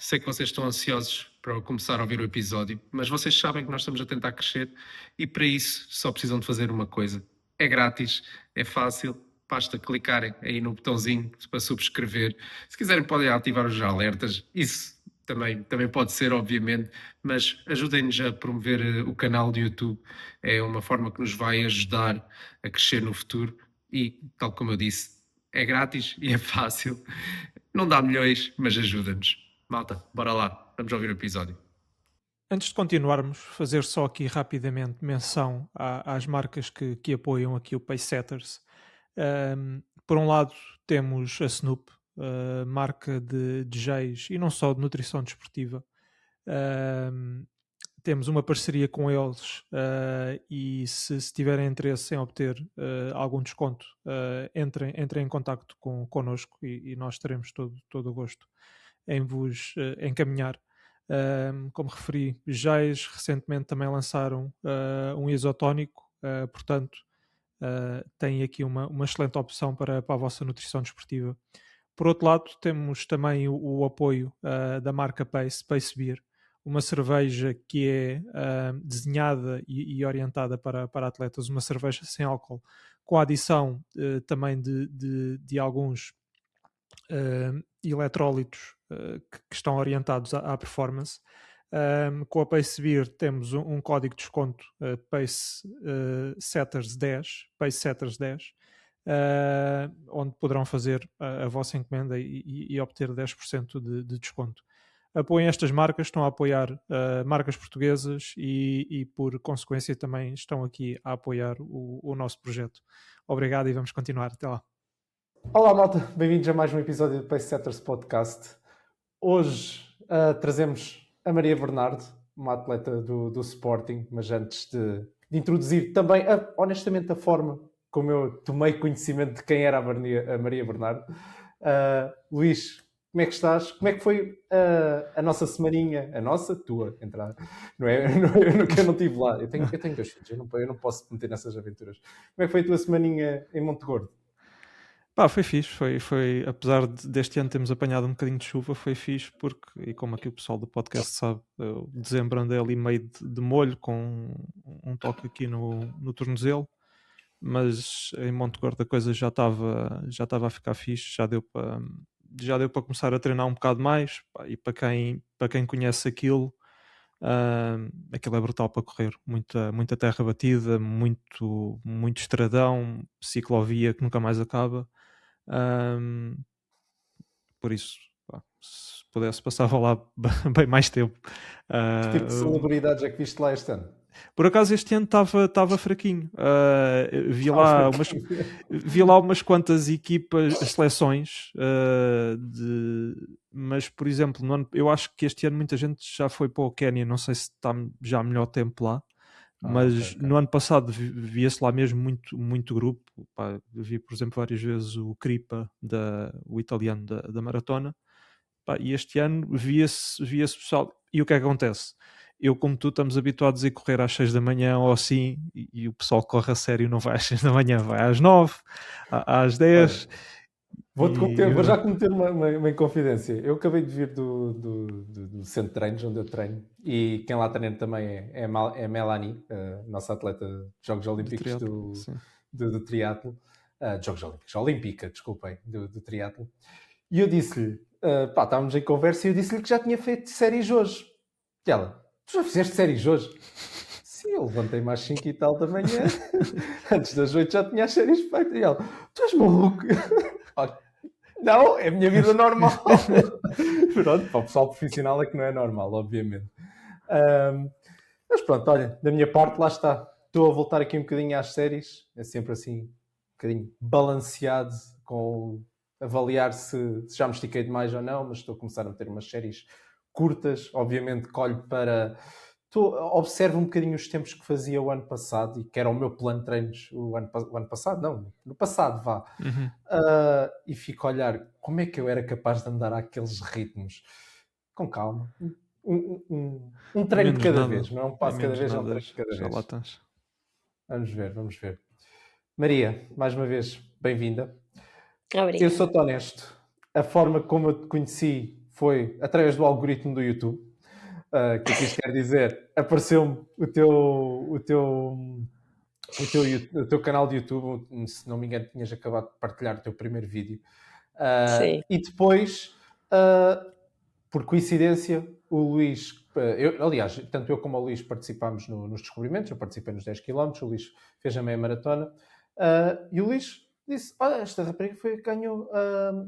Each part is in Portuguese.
sei que vocês estão ansiosos para começar a ouvir o episódio, mas vocês sabem que nós estamos a tentar crescer e para isso só precisam de fazer uma coisa. É grátis, é fácil, basta clicarem aí no botãozinho para subscrever. Se quiserem podem ativar os alertas, isso também pode ser, obviamente, mas ajudem-nos a promover o canal do YouTube. É uma forma que nos vai ajudar a crescer no futuro e, tal como eu disse, é grátis e é fácil. Não dá milhões, mas ajuda-nos. Malta, bora lá, vamos ouvir o episódio. Antes de continuarmos, fazer só aqui rapidamente menção às marcas que apoiam aqui o Pacesetters. Por um lado, temos a Snoop, marca de DJs e não só de nutrição desportiva. Temos uma parceria com eles e se tiverem interesse em obter algum desconto, entrem em contacto connosco e nós teremos todo o gosto em vos encaminhar. Como referi, Jais recentemente também lançaram um isotónico, portanto têm aqui uma excelente opção para a vossa nutrição desportiva. Por outro lado, temos também o apoio da marca Pace Beer, uma cerveja que é desenhada e orientada para atletas, uma cerveja sem álcool, com a adição também de alguns eletrólitos que estão orientados à performance. Com a Pace Beer temos um código de desconto Pace Setters 10, onde poderão fazer a vossa encomenda e obter 10% de desconto. Apoiem estas marcas, estão a apoiar marcas portuguesas e por consequência também estão aqui a apoiar o nosso projeto. Obrigado e vamos continuar. Até lá. Olá malta, bem-vindos a mais um episódio do Pacesetters Podcast. Hoje trazemos a Maria Bernardo, uma atleta do Sporting, mas antes de introduzir também, honestamente, a forma como eu tomei conhecimento de quem era a Maria Bernardo. Luís, como é que estás? Como é que foi a nossa semaninha? A nossa? Tua, entrar. Não é? Eu não estive lá. Eu tenho 2 filhos, eu não posso me meter nessas aventuras. Como é que foi a tua semaninha em Montegordo? Foi fixe, foi apesar deste ano termos apanhado um bocadinho de chuva, foi fixe porque, e como aqui o pessoal do podcast sabe, eu dezembro andei ali meio de molho com um toque aqui no tornozelo, mas em Montegordo a coisa já estava a ficar fixe, já deu para começar a treinar um bocado mais, e para quem conhece aquilo é brutal para correr, muita terra batida, muito estradão, ciclovia que nunca mais acaba. Por isso, se pudesse passava lá bem mais tempo. Que tipo de celebridades é que viste lá este ano? Por acaso este ano estava fraquinho. Vi lá umas quantas equipas, seleções, mas por exemplo, eu acho que este ano muita gente já foi para o Quénia, não sei se está já melhor tempo lá. Mas okay. No ano passado via-se lá mesmo muito grupo. Vi, por exemplo, várias vezes o Kripa, o italiano da maratona. E este ano via-se pessoal. E o que é que acontece? Eu, como tu, estamos habituados a ir correr às 6 da manhã ou assim, e o pessoal corre a sério, não vai às 6 da manhã, vai às 9, às 10. Vou já cometer uma inconfidência. Eu acabei de vir do centro de treinos onde eu treino e quem lá treina também é a Melanie, nossa atleta de Jogos Olímpicos do triatlo. Jogos Olímpicos, Olímpica, desculpem, do triatlo. E eu disse-lhe, estávamos em conversa e eu disse-lhe que já tinha feito séries hoje. E ela, tu já fizeste séries hoje? Sim, eu levantei-me às 5 e tal da manhã, antes das 8 já tinha as séries feitas. E ela, tu és maluco? Não, é a minha vida normal. Pronto, para o pessoal profissional é que não é normal, obviamente. Mas pronto, olha, da minha parte, lá está. Estou a voltar aqui um bocadinho às séries. É sempre assim, um bocadinho balanceado com avaliar se já me estiquei demais ou não, mas estou a começar a ter umas séries curtas. Obviamente colho para... observo um bocadinho os tempos que fazia o ano passado e que era o meu plano de treinos o ano passado, não, no passado, vá. Uhum. E fico a olhar como é que eu era capaz de andar àqueles ritmos. Com calma. Um treino de cada vez, não é um passo de cada vez, é um treino de cada vez. Lá estás. Vamos ver. Maria, mais uma vez, bem-vinda. Obrigada. Eu sou-te honesto. A forma como eu te conheci foi através do algoritmo do YouTube. Que aqui isto quer dizer, apareceu-me o teu canal de YouTube, se não me engano, tinhas acabado de partilhar o teu primeiro vídeo. Sim. E depois, por coincidência, o Luís, aliás, tanto eu como o Luís participámos nos descobrimentos, eu participei nos 10 km, o Luís fez a meia maratona, e o Luís disse, olha, esta rapariga foi que ganhou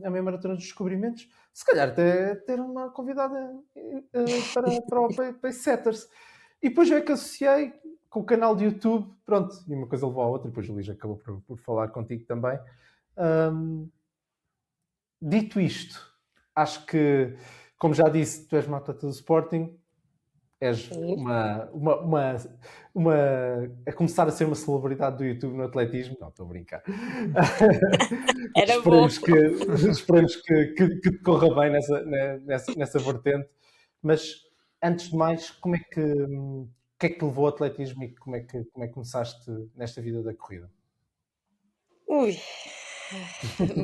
a meia maratona dos descobrimentos, se calhar até ter uma convidada para o Pace Setters. E depois é que associei com o canal de YouTube, pronto, e uma coisa levou à outra, e depois o Luís acabou por falar contigo também. Dito isto, acho que, como já disse, tu és uma atleta do Sporting, és a começar a ser uma celebridade do YouTube no atletismo. Não, estou a brincar. Era esperemos que te corra bem nessa vertente. Mas, antes de mais, o que é que te levou ao atletismo e como é que começaste nesta vida da corrida? Ui.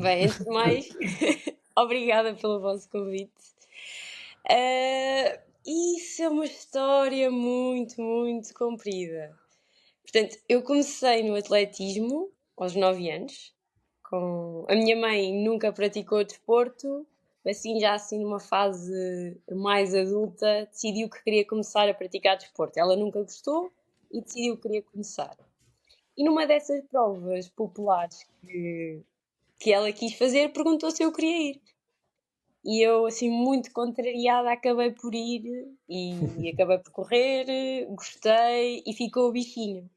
Bem, antes de mais, obrigada pelo vosso convite. Isso é uma história muito, muito comprida. Portanto, eu comecei no atletismo aos 9 anos. A minha mãe nunca praticou desporto, assim já assim numa fase mais adulta, decidiu que queria começar a praticar desporto. Ela nunca gostou e decidiu que queria começar. E numa dessas provas populares que ela quis fazer, perguntou se eu queria ir. E eu, assim, muito contrariada, acabei por ir e acabei por correr, gostei e ficou o bichinho.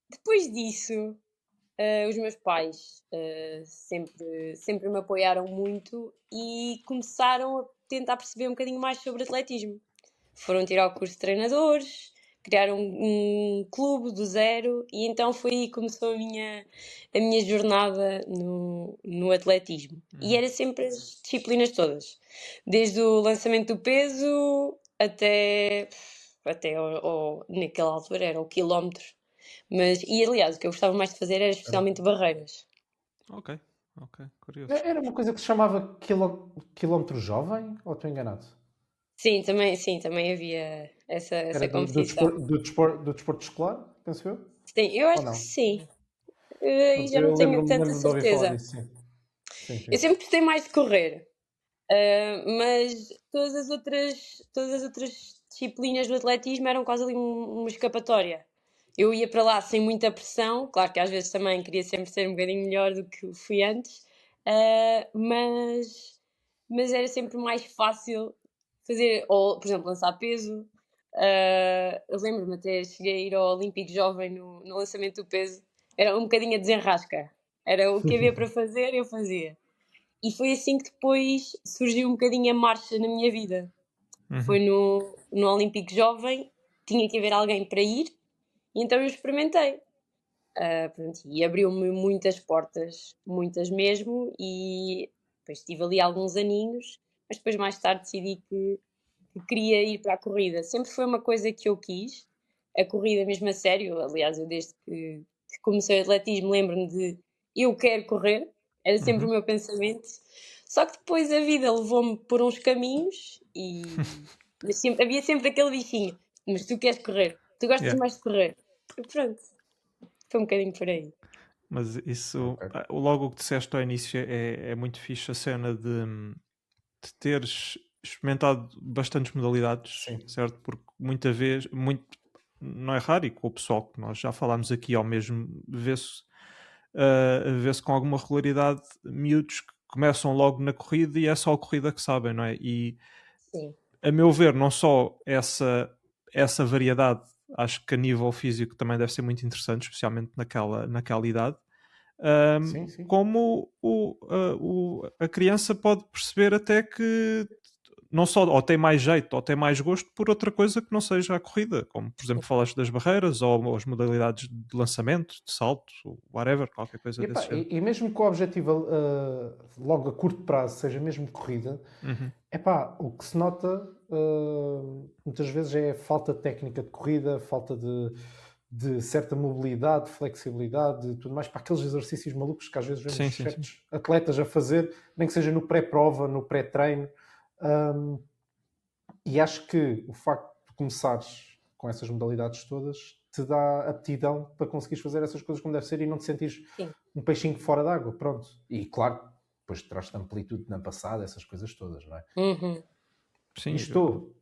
Depois disso, os meus pais sempre me apoiaram muito e começaram a tentar perceber um bocadinho mais sobre atletismo. Foram tirar o curso de treinadores, criaram um clube do zero e então foi aí que começou a minha jornada no atletismo. E era sempre as disciplinas todas, desde o lançamento do peso até naquela altura era o quilómetro. E aliás, o que eu gostava mais de fazer era especialmente barreiras. Ok, curioso. Era uma coisa que se chamava quilómetro jovem, ou estou enganado? Sim, também havia essa competição. Do desporto escolar, penso eu? Sim, eu acho que sim. E já não tenho tanta certeza. Sim. Eu sempre gostei mais de correr, mas todas as outras disciplinas do atletismo eram quase ali uma escapatória. Eu ia para lá sem muita pressão, claro que às vezes também queria sempre ser um bocadinho melhor do que fui antes, mas era sempre mais fácil fazer, ou por exemplo, lançar peso. Eu lembro-me até, cheguei a ir ao Olímpico Jovem no lançamento do peso, era um bocadinho a desenrasca, era o que havia para fazer, eu fazia. E foi assim que depois surgiu um bocadinho a marcha na minha vida. Foi no Olímpico Jovem, tinha que haver alguém para ir, e então eu experimentei. E abriu-me muitas portas, muitas mesmo, e depois estive ali alguns aninhos, mas depois mais tarde decidi que queria ir para a corrida. Sempre foi uma coisa que eu quis, a corrida mesmo a sério. Aliás, eu desde que comecei o atletismo lembro-me de eu quero correr, era sempre o meu pensamento. Só que depois a vida levou-me por uns caminhos mas havia sempre aquele bichinho. Mas tu queres correr, tu gostas mais de correr. E pronto, foi um bocadinho por aí. Mas isso, logo o que disseste ao início é muito fixe, a cena de teres experimentado bastantes modalidades, certo? Porque muita vez, não é raro, e com o pessoal que nós já falámos aqui ao mesmo, vê-se com alguma regularidade miúdos que começam logo na corrida e é só a corrida que sabem, não é? E Sim. A meu ver, não só essa variedade, acho que a nível físico também deve ser muito interessante, especialmente naquela idade, sim. como a criança pode perceber até que não só ou tem mais jeito ou tem mais gosto por outra coisa que não seja a corrida, como por exemplo falaste das barreiras ou as modalidades de lançamento, de salto, whatever, qualquer coisa desse género. E mesmo que o objetivo logo a curto prazo seja mesmo corrida, o que se nota muitas vezes é a falta de técnica de corrida, falta de de certa mobilidade, flexibilidade, tudo mais, para aqueles exercícios malucos que às vezes vemos certos atletas a fazer, nem que seja no pré-prova, no pré-treino. E acho que o facto de começares com essas modalidades todas te dá aptidão para conseguires fazer essas coisas como deve ser e não te sentires um peixinho fora d'água, pronto. E claro, depois traz-te amplitude na passada, essas coisas todas, não é? Sim, estou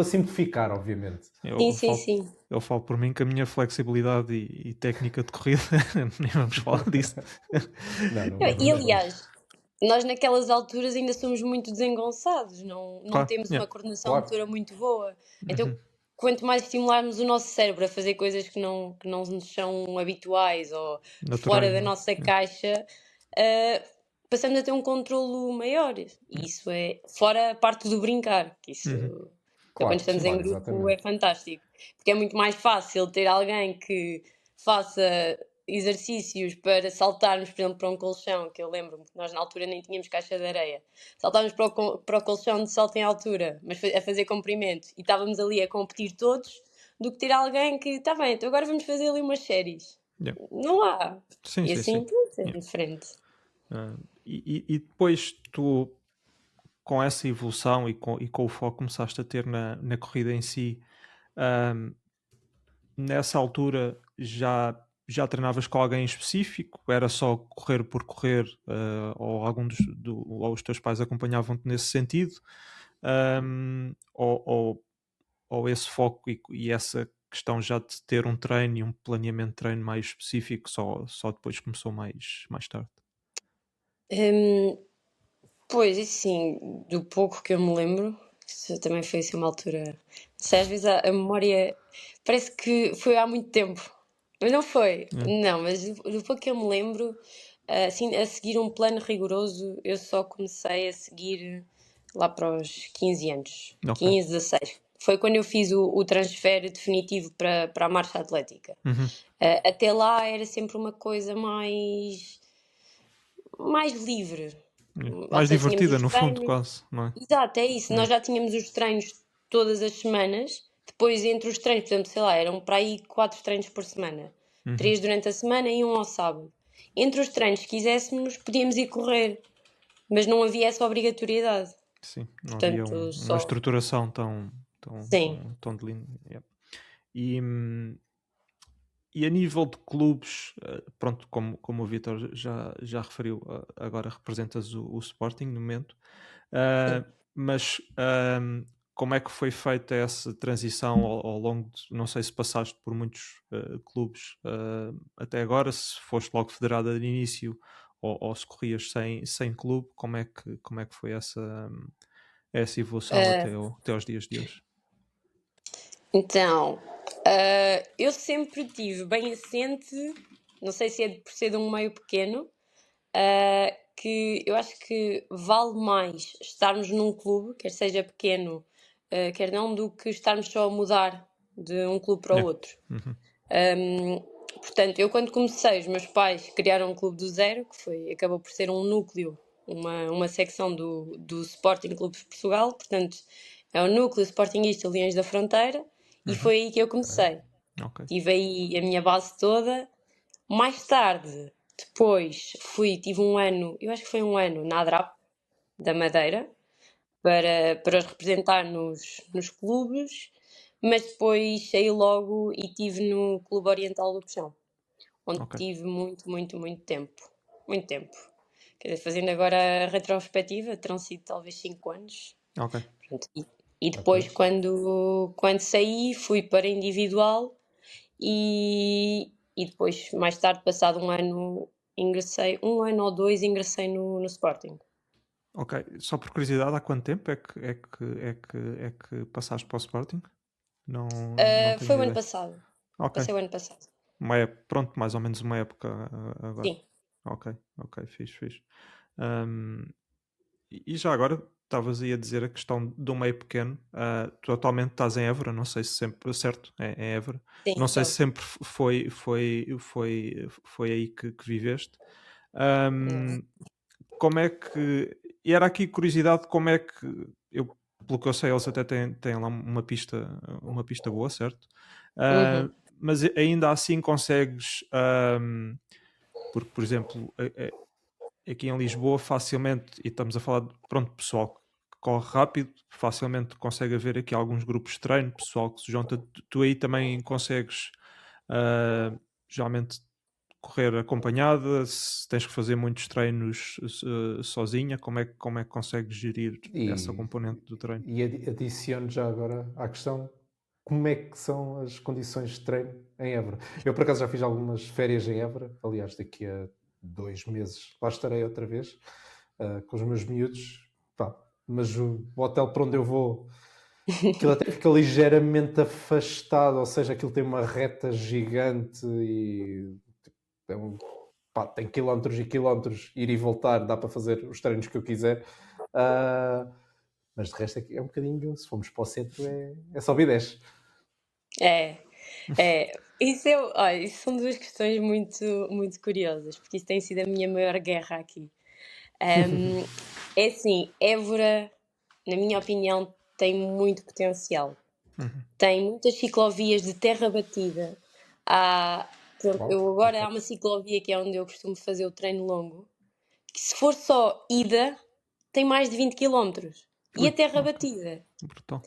a simplificar, obviamente. Sim. Eu falo por mim que a minha flexibilidade e técnica de corrida, nem vamos falar disso. E aliás, nós naquelas alturas ainda somos muito desengonçados, não temos uma coordenação motora muito boa. Então, quanto mais estimularmos o nosso cérebro a fazer coisas que não nos são habituais ou fora da nossa caixa, passamos a ter um controlo maior. E isso é fora a parte do brincar, que isso quando estamos em grupo é fantástico, porque é muito mais fácil ter alguém que faça exercícios para saltarmos, por exemplo, para um colchão, que eu lembro-me que nós na altura nem tínhamos caixa de areia, saltávamos para o colchão de salto em altura, mas a fazer comprimento, e estávamos ali a competir todos, do que ter alguém que, está bem, então agora vamos fazer ali umas séries. Não há. E assim é diferente. E depois tu, com essa evolução e com o foco que começaste a ter na corrida em si, nessa altura já treinavas com alguém específico? Era só correr por correr? Ou algum ou os teus pais acompanhavam-te nesse sentido? Ou esse foco e essa questão já de ter um treino e um planeamento de treino mais específico só depois começou mais tarde? Pois, assim, do pouco que eu me lembro, isso também foi assim uma altura. Sei, às vezes a memória parece que foi há muito tempo, mas não foi. Não, mas do pouco que eu me lembro, assim, a seguir um plano rigoroso, eu só comecei a seguir lá para os 15 anos, 15, 16. Foi quando eu fiz o transfer definitivo para a marcha atlética. Até lá era sempre uma coisa mais livre. Mais divertida, no fundo, quase, não é? Exato, é isso. Nós já tínhamos os treinos todas as semanas. Depois, entre os treinos, por exemplo, sei lá, eram para aí 4 treinos por semana. 3 durante a semana e 1 ao sábado. Entre os treinos, se quiséssemos, podíamos ir correr. Mas não havia essa obrigatoriedade. Sim, não havia uma estruturação tão de linha. E a nível de clubes, pronto, como o Vítor já referiu, agora representas o Sporting no momento, mas como é que foi feita essa transição ao longo de, não sei se passaste por muitos clubes até agora, se foste logo federada de início ou se corrias sem clube, como é que foi essa evolução até aos dias de hoje? Então, eu sempre tive bem assente, não sei se é por ser de um meio pequeno, que eu acho que vale mais estarmos num clube, quer seja pequeno, quer não, do que estarmos só a mudar de um clube para o outro. Portanto, eu quando comecei, os meus pais criaram um clube do zero, que acabou por ser um núcleo, uma secção do Sporting Clube de Portugal, portanto, é o núcleo Sportingista Leões da Fronteira, e foi aí que eu comecei. Tive aí a minha base toda. Mais tarde, depois, tive um ano, eu acho que foi um ano, na ADRAP, da Madeira, para os representar nos clubes, mas depois saí logo e estive no Clube Oriental do Puxão, onde tive muito, muito, muito tempo. Muito tempo. Quer dizer, fazendo agora a retrospectiva, terão sido talvez 5 anos. Pronto, e depois, quando saí, fui para individual e depois, mais tarde, passado um ano, ingressei, 1 ano ou 2, ingressei no Sporting. Ok, só por curiosidade, há quanto tempo é que passaste para o Sporting? Não foi o ano passado. Passei o ano passado. Pronto, mais ou menos uma época agora. Sim. Ok, fixe. E já agora, estavas aí a dizer a questão do meio pequeno. Tu atualmente estás em Évora, não sei se sempre, certo? É em Évora. Sim, não sei se sempre foi aí que viveste. Como é que... E era aqui curiosidade, como é que... Pelo que eu sei, eles até têm lá uma pista boa, certo? mas ainda assim consegues, porque, por exemplo, aqui em Lisboa facilmente, e estamos a falar de pessoal que corre rápido, facilmente consegue haver aqui alguns grupos de treino, pessoal que se junta. Tu aí também consegues geralmente correr acompanhada, se tens que fazer muitos treinos sozinha, como é que consegues gerir essa componente do treino? E adiciono já agora à questão, como é que são as condições de treino em Évora? Eu, por acaso, já fiz algumas férias em Évora, aliás, daqui a 2 meses lá estarei outra vez, com os meus miúdos, pá, mas o hotel para onde eu vou, aquilo até fica ligeiramente afastado, ou seja, aquilo tem uma reta gigante e tem quilómetros e quilómetros, ir e voltar, dá para fazer os treinos que eu quiser. Mas de resto é um bocadinho, se formos para o centro, é só e desce. Isso são duas questões muito, muito curiosas, porque isso tem sido a minha maior guerra aqui. É assim, Évora, na minha opinião, tem muito potencial. Tem muitas ciclovias de terra batida. Agora há uma ciclovia que é onde eu costumo fazer o treino longo, que se for só ida, tem mais de 20 km. E a terra batida. Brutal.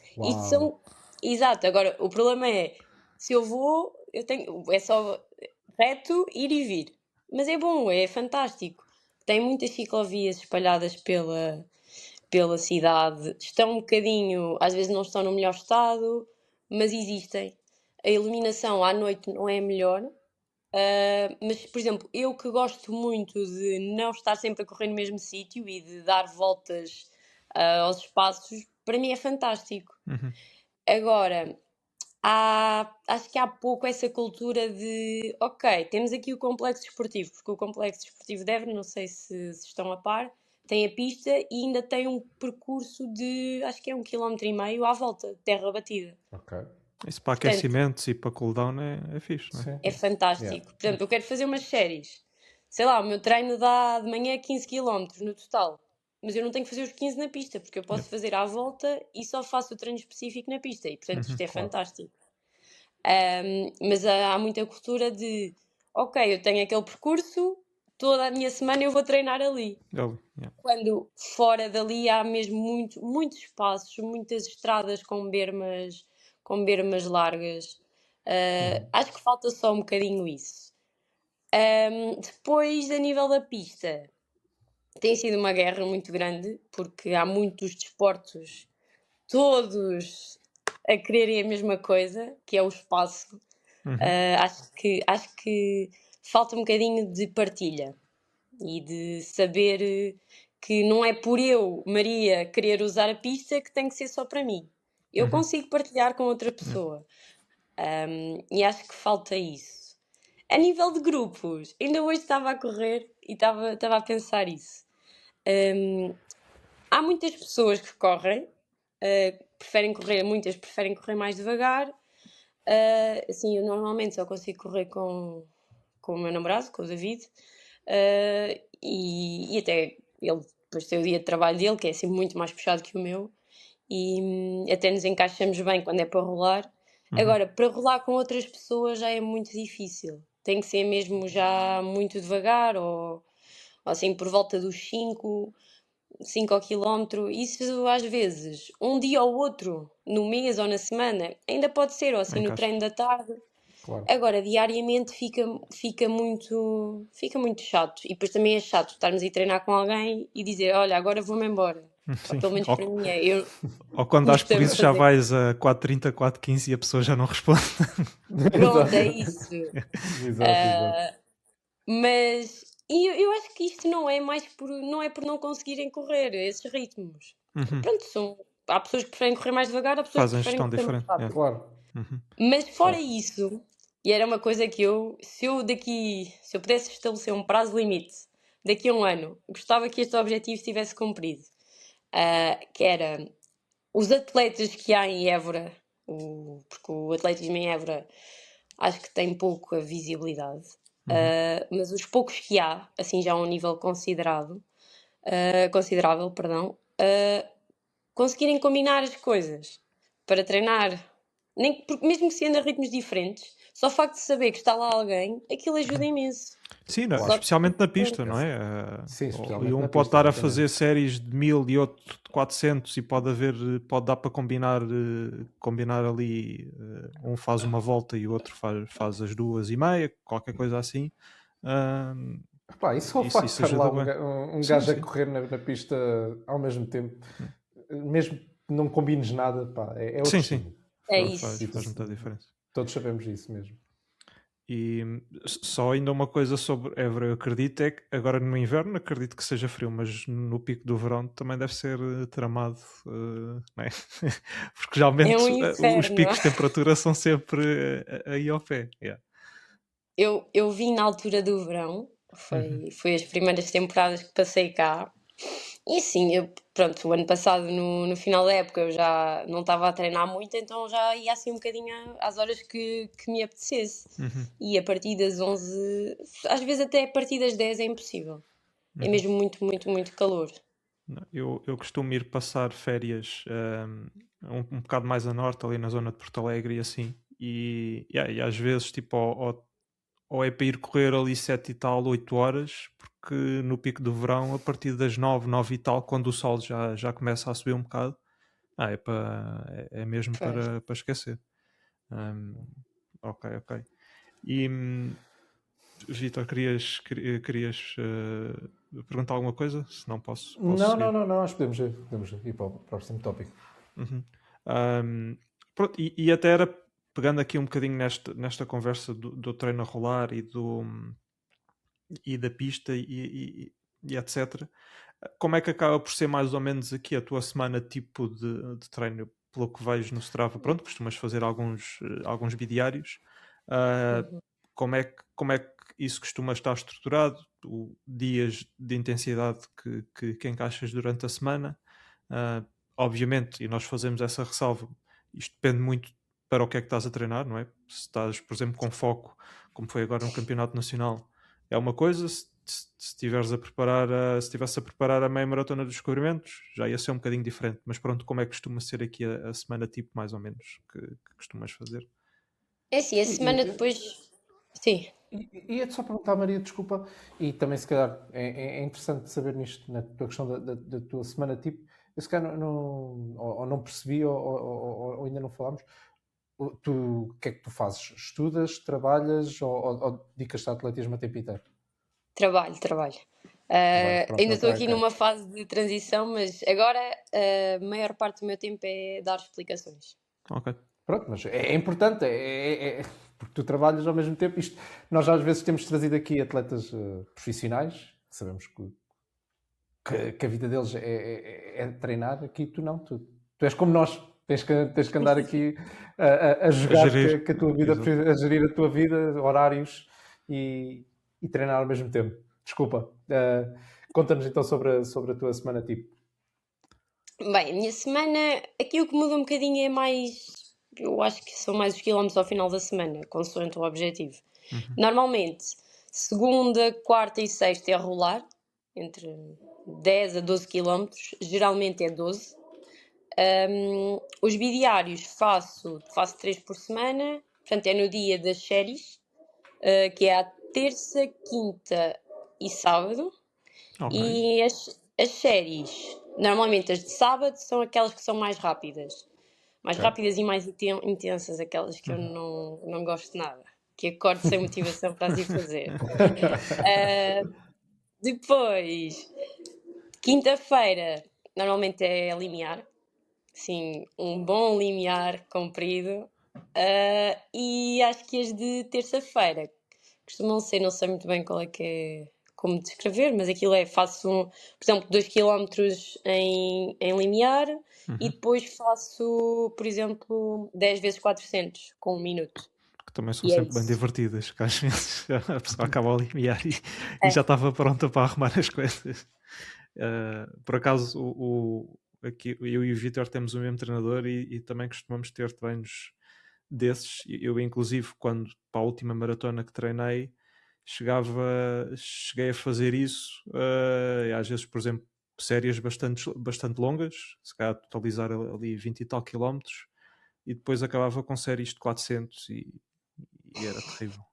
Exato, agora o problema é, se eu vou, é só reto, ir e vir. Mas é bom, é fantástico. Tem muitas ciclovias espalhadas pela cidade. Estão um bocadinho, às vezes não estão no melhor estado, mas existem. A iluminação à noite não é a melhor. Mas, por exemplo, eu que gosto muito de não estar sempre a correr no mesmo sítio e de dar voltas aos espaços, para mim é fantástico. Agora, acho que há pouco essa cultura de, ok, temos aqui o complexo desportivo, porque o complexo desportivo de Évora, não sei se estão a par, tem a pista e ainda tem um percurso de, acho que é 1,5 km à volta, de terra batida. Isso para aquecimentos e para cooldown é fixe, não é? É fantástico. Por exemplo, eu quero fazer umas séries. Sei lá, o meu treino dá de manhã 15 km no total. Mas eu não tenho que fazer os 15 na pista, porque eu posso fazer à volta e só faço o treino específico na pista. E, portanto, isto é fantástico. Mas há muita cultura de, ok, eu tenho aquele percurso, toda a minha semana eu vou treinar ali. Quando fora dali há mesmo muitos espaços, muitas estradas com bermas largas. Acho que falta só um bocadinho isso. Depois, a nível da pista, tem sido uma guerra muito grande, porque há muitos desportos, todos a quererem a mesma coisa, que é o espaço. Acho que falta um bocadinho de partilha e de saber que não é por eu, Maria, querer usar a pista que tem que ser só para mim. Eu consigo partilhar com outra pessoa. E acho que falta isso. A nível de grupos, ainda hoje estava a correr e estava a pensar isso. Há muitas pessoas que correm, muitas preferem correr mais devagar. Assim, eu normalmente só consigo correr com o meu namorado, com o David, e até ele depois tem o dia de trabalho dele, que é sempre muito mais puxado que o meu, e até nos encaixamos bem quando é para rolar. Agora, para rolar com outras pessoas já é muito difícil. Tem que ser mesmo já muito devagar, ou assim por volta dos 5 ao quilómetro. Isso às vezes, um dia ou outro, no mês ou na semana, ainda pode ser, ou assim no treino da tarde. Agora, diariamente fica muito chato. E depois também é chato estarmos a ir treinar com alguém e dizer, olha, agora vou-me embora. Ou pelo menos para mim é. Ou quando dás por isso já vais a 4:30, 4:15 e a pessoa já não responde. Pronto, é isso. Exato. Mas eu acho que isto não é por não conseguirem correr esses ritmos. Pronto, há pessoas que preferem correr mais devagar, há pessoas que preferem correr mais rápido. Claro. Mas fora isso, e era uma coisa que se eu pudesse estabelecer um prazo limite daqui a um ano, gostava que este objetivo estivesse cumprido. Que era os atletas que há em Évora, porque o atletismo em Évora acho que tem pouca visibilidade, mas os poucos que há, assim já a um nível considerável, conseguirem combinar as coisas para treinar, mesmo que sendo a ritmos diferentes, Só o facto de saber que está lá alguém, aquilo ajuda imenso. Sim, Claro. especialmente na pista, não é? Sim, E especialmente um na pode pista, estar a exatamente. fazer séries de 1000 e outro de 400 e pode dar para combinar ali, um faz uma volta e o outro faz as 2h30, qualquer coisa assim. Pá, e só o Isso facto de estar lá ajuda bem. um Sim, gajo a sim. correr na pista ao mesmo tempo, mesmo que não combines nada, pá, é outro Sim, estímulo. É faz isso. muita diferença. Todos sabemos isso mesmo. E só ainda uma coisa sobre Évora, eu acredito é que agora no inverno acredito que seja frio, mas no pico do verão também deve ser tramado, não é? Porque geralmente É um os inferno. picos de temperatura são sempre aí ao pé. Yeah. Eu vim na altura do verão, foi as primeiras temporadas que passei cá. E sim, pronto, o ano passado, no final da época, eu já não estava a treinar muito, então já ia assim um bocadinho às horas que me apetecesse. E a partir das 11, às vezes até a partir das 10 é impossível. É mesmo muito, muito, muito calor. Não, eu costumo ir passar férias um bocado mais a norte, ali na zona de Porto Alegre e assim. E às vezes, tipo, ou é para ir correr ali 7 e tal, 8 horas, porque no pico do verão, a partir das 9, 9 e tal, quando o sol já começa a subir um bocado, é mesmo Pois. para esquecer. Ok. E Vitor, querias perguntar alguma coisa? Se não posso seguir. Não, acho que podemos ir para o próximo tópico. Pronto, e até era pegando aqui um bocadinho nesta conversa do treino a rolar e da pista e etc. Como é que acaba por ser mais ou menos aqui a tua semana tipo de treino? Pelo que vejo no Strava, pronto, costumas fazer alguns bidiários. Como é que isso costuma estar estruturado? Dias de intensidade que encaixas durante a semana? Obviamente, e nós fazemos essa ressalva, isto depende muito para o que é que estás a treinar, não é? Se estás, por exemplo, com foco, como foi agora no Campeonato Nacional, é uma coisa. Se estivesse a preparar a meia maratona dos descobrimentos, já ia ser um bocadinho diferente. Mas pronto, como é que costuma ser aqui a semana tipo, mais ou menos, que costumas fazer? É assim, a semana depois. Sim. E é só perguntar, Maria, desculpa, e também se calhar é interessante saber nisto, na tua questão da tua semana tipo, eu se calhar ou não percebi ou ainda não falámos. O que é que tu fazes? Estudas, trabalhas ou dedicas-te ao atletismo a tempo inteiro? Trabalho. Pronto, Ainda estou aqui ok. numa fase de transição, mas agora a maior parte do meu tempo é dar explicações. Ok. Pronto, mas é importante, porque tu trabalhas ao mesmo tempo. Nós às vezes temos trazido aqui atletas profissionais, que sabemos que a vida deles é treinar. Aqui tu não, tu és como nós, tens que andar aqui a jogar gerir. com a tua vida, Exato. a gerir a tua vida, horários e treinar ao mesmo tempo. Desculpa. Conta-nos então sobre a tua semana tipo. Bem, a minha semana, aqui o que muda um bocadinho é mais. Eu acho que são mais os quilómetros ao final da semana, consoante o objetivo. Normalmente, segunda, quarta e sexta é a rolar, entre 10 a 12 quilómetros, geralmente é 12. Os bidiários faço 3 por semana, portanto é no dia das séries, que é à terça, quinta e sábado. Ok. E as séries, normalmente as de sábado, são aquelas que são mais rápidas. Mais Ok. rápidas e mais intensas, aquelas que eu não gosto nada. Que acordo sem motivação para as ir fazer. Depois, quinta-feira, normalmente é limiar. Sim, um bom limiar comprido. E acho que as de terça-feira costumam ser, não sei muito bem qual é que é, como descrever, mas aquilo faço, por exemplo, 2 km em limiar e depois faço, por exemplo, 10 vezes 400 com 1 minuto. Que também são E é sempre bem isso. divertidas, que às vezes a pessoa acaba a limiar e já estava pronta para arrumar as coisas. Por acaso, aqui, eu e o Vítor temos o mesmo treinador e também costumamos ter treinos desses. Eu, inclusive, quando para a última maratona que treinei, cheguei a fazer isso, e às vezes, por exemplo, séries bastante longas, se calhar totalizar ali 20 e tal quilómetros, e depois acabava com séries de 400 e era terrível.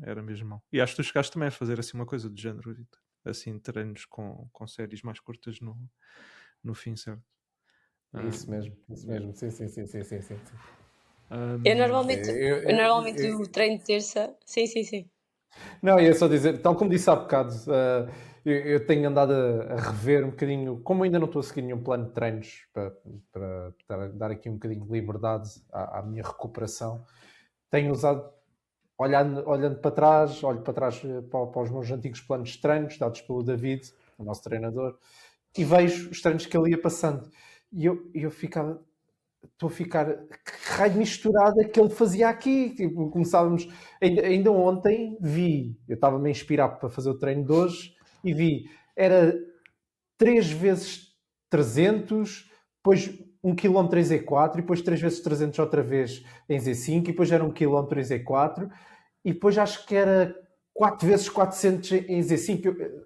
Era mesmo mau. E acho que tu chegaste também a fazer assim uma coisa do género, Vitor. Assim, treinos com séries mais curtas no fim, certo? Isso mesmo. Sim. Eu normalmente, Eu- o treino de terça. Sim. Não, ia só dizer, tal como disse há bocado, eu tenho andado a rever um bocadinho, como ainda não estou a seguir nenhum plano de treinos para dar aqui um bocadinho de liberdade à minha recuperação, tenho usado, olhando para trás, olho para trás para os meus antigos planos de treinos, dados pelo David, o nosso treinador, e vejo os treinos que ele ia passando. E eu ficava, estou a ficar, que raio de misturada que ele fazia aqui. Tipo, começávamos, ainda ontem eu estava-me a inspirar para fazer o treino de hoje e era 3 vezes 300, depois 1 km em Z4, e depois 3 vezes 300 outra vez em Z5, e depois era 1 km em Z4, e depois acho que era 4 vezes 400 em Z5.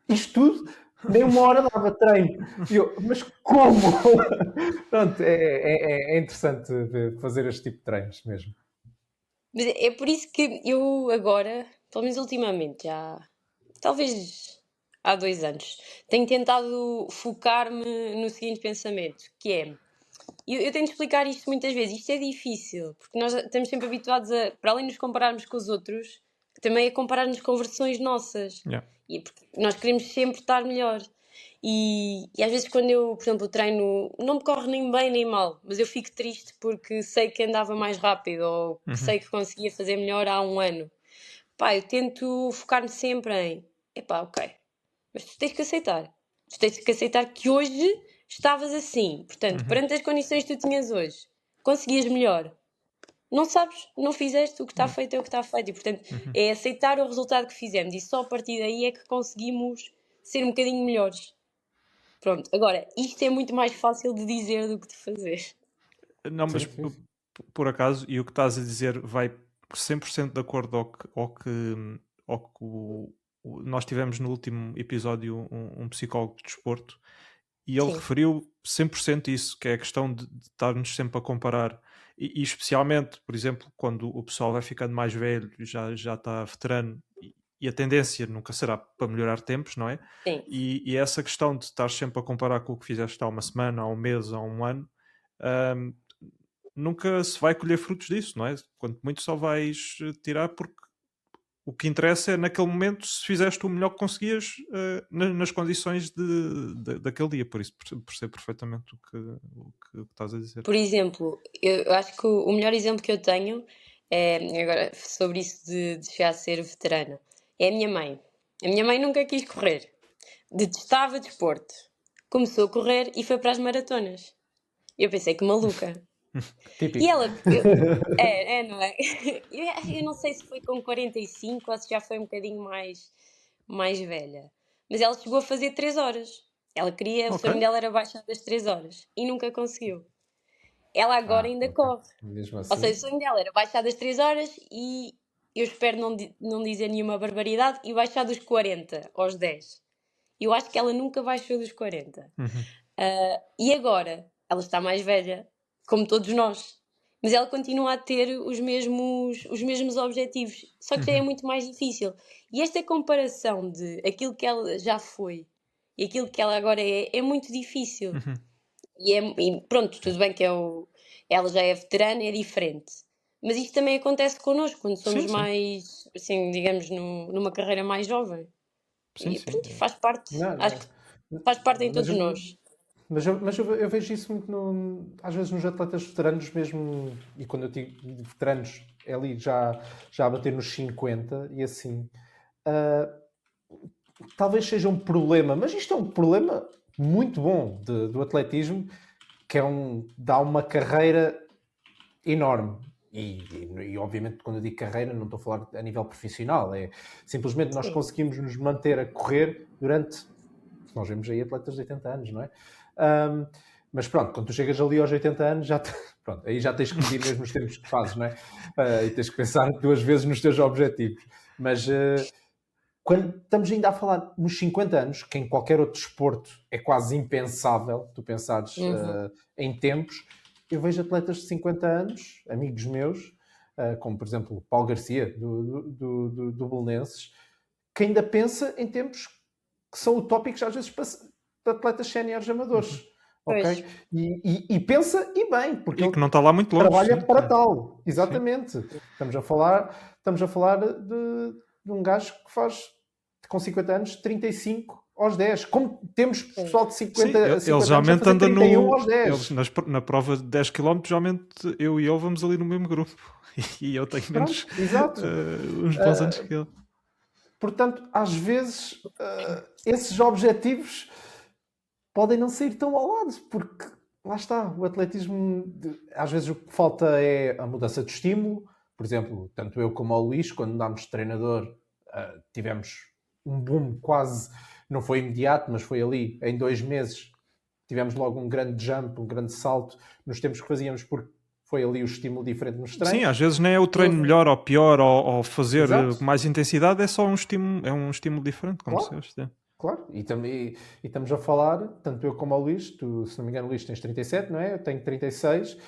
Isto tudo, nem uma hora dava treino. Mas como? Pronto, é interessante fazer este tipo de treinos mesmo. Mas é por isso que eu agora, pelo menos ultimamente, já talvez há 2 anos, tenho tentado focar-me no seguinte pensamento, que é, eu tenho de explicar isto muitas vezes, isto é difícil, porque nós estamos sempre habituados a, para além de nos compararmos com os outros, também a comparar-nos com versões nossas. Yeah. E porque nós queremos sempre estar melhor. E às vezes quando eu, por exemplo, treino, não me corre nem bem nem mal, mas eu fico triste porque sei que andava mais rápido ou que sei que conseguia fazer melhor há um ano. Pá, eu tento focar-me sempre em, epá, ok, mas tu tens que aceitar. Tu tens que aceitar que hoje estavas assim. Portanto, perante as condições que tu tinhas hoje, conseguias melhor. Não sabes, não fizeste, o que está feito é o que está feito. E, portanto, é aceitar o resultado que fizemos. E só a partir daí é que conseguimos ser um bocadinho melhores. Pronto, agora, isto é muito mais fácil de dizer do que de fazer. Não, mas Sim. por acaso, e o que estás a dizer vai 100% de acordo ao que nós tivemos no último episódio um psicólogo de desporto, e ele Sim. referiu 100% isso, que é a questão de estarmos sempre a comparar, e especialmente, por exemplo, quando o pessoal vai ficando mais velho, já está veterano, e a tendência nunca será para melhorar tempos, não é? Sim. E essa questão de estar sempre a comparar com o que fizeste há uma semana, há um mês, há um ano, nunca se vai colher frutos disso, não é? Quanto muito só vais tirar, porque o que interessa é naquele momento se fizeste o melhor que conseguias nas condições daquele dia. Por isso percebo perfeitamente o que estás a dizer. Por exemplo, eu acho que o melhor exemplo que eu tenho é, agora, sobre isso de chegar a ser veterana, é a minha mãe. A minha mãe nunca quis correr. Detestava desporto. Começou a correr e foi para as maratonas. Eu pensei que maluca. Típico. E ela, não é? Eu não sei se foi com 45 ou se já foi um bocadinho mais velha. Mas ela chegou a fazer 3 horas. Ela queria, o sonho dela era baixar das 3 horas e nunca conseguiu. Ela agora ainda ok. corre. Mesmo Ou assim. seja, o sonho dela era baixar das 3 horas e eu espero não dizer nenhuma barbaridade e baixar dos 40 aos 10. Eu acho que ela nunca baixou dos 40. E agora, ela está mais velha, como todos nós. Mas ela continua a ter os mesmos objetivos. Só que já é muito mais difícil. E esta comparação de aquilo que ela já foi e aquilo que ela agora é muito difícil. E pronto, tudo bem que ela já é veterana, é diferente. Mas isto também acontece connosco, quando somos Sim. mais, assim, digamos, numa carreira mais jovem. Sim. Pronto, faz parte. Não, Acho que faz parte em mas todos nós. eu vejo isso muito, às vezes, nos atletas veteranos mesmo, e quando eu digo veteranos, é ali já a bater nos 50 e assim. Talvez seja um problema, mas isto é um problema muito bom do atletismo, que dá uma carreira enorme. E obviamente, quando eu digo carreira, não estou a falar a nível profissional, é simplesmente nós conseguimos nos manter a correr durante. Nós vemos aí atletas de 80 anos, não é? Mas pronto, quando tu chegas ali aos 80 anos, pronto, aí já tens que medir mesmo os tempos que fazes, não é? E tens que pensar 2 vezes nos teus objetivos. Mas quando estamos ainda a falar nos 50 anos, que em qualquer outro desporto é quase impensável tu pensares em tempos, eu vejo atletas de 50 anos, amigos meus, como por exemplo o Paulo Garcia, do Belenenses, que ainda pensa em tempos que são utópicos às vezes para atletas séniores amadores. Ok? E pensa e bem, porque E que não está lá muito longe. trabalha sim, para sim. tal. Exatamente. Estamos a falar de um gajo que faz com 50 anos 35 aos 10. Como temos pessoal de 50, Sim, 50 ele anos a geralmente fazer anda 31 aos 10. Eles, na prova de 10 km, geralmente eu e ele vamos ali no mesmo grupo. E eu tenho menos. Pronto, exato. Uns bons anos que ele. Portanto, às vezes, esses objetivos podem não sair tão ao lado, porque lá está, o atletismo, às vezes o que falta é a mudança de estímulo. Por exemplo, tanto eu como o Luís, quando andámos de treinador, tivemos um boom quase, não foi imediato, mas foi ali, em 2 meses, tivemos logo um grande jump, um grande salto nos tempos que fazíamos, porque foi ali o estímulo diferente nos treinos. Sim, às vezes nem é o treino melhor ou pior, ou fazer Exato. mais intensidade, é só um estímulo diferente, como Claro. se diz. Claro, e estamos a falar, tanto eu como o Luís, tu, se não me engano, Luís, tens 37, não é? Eu tenho 36.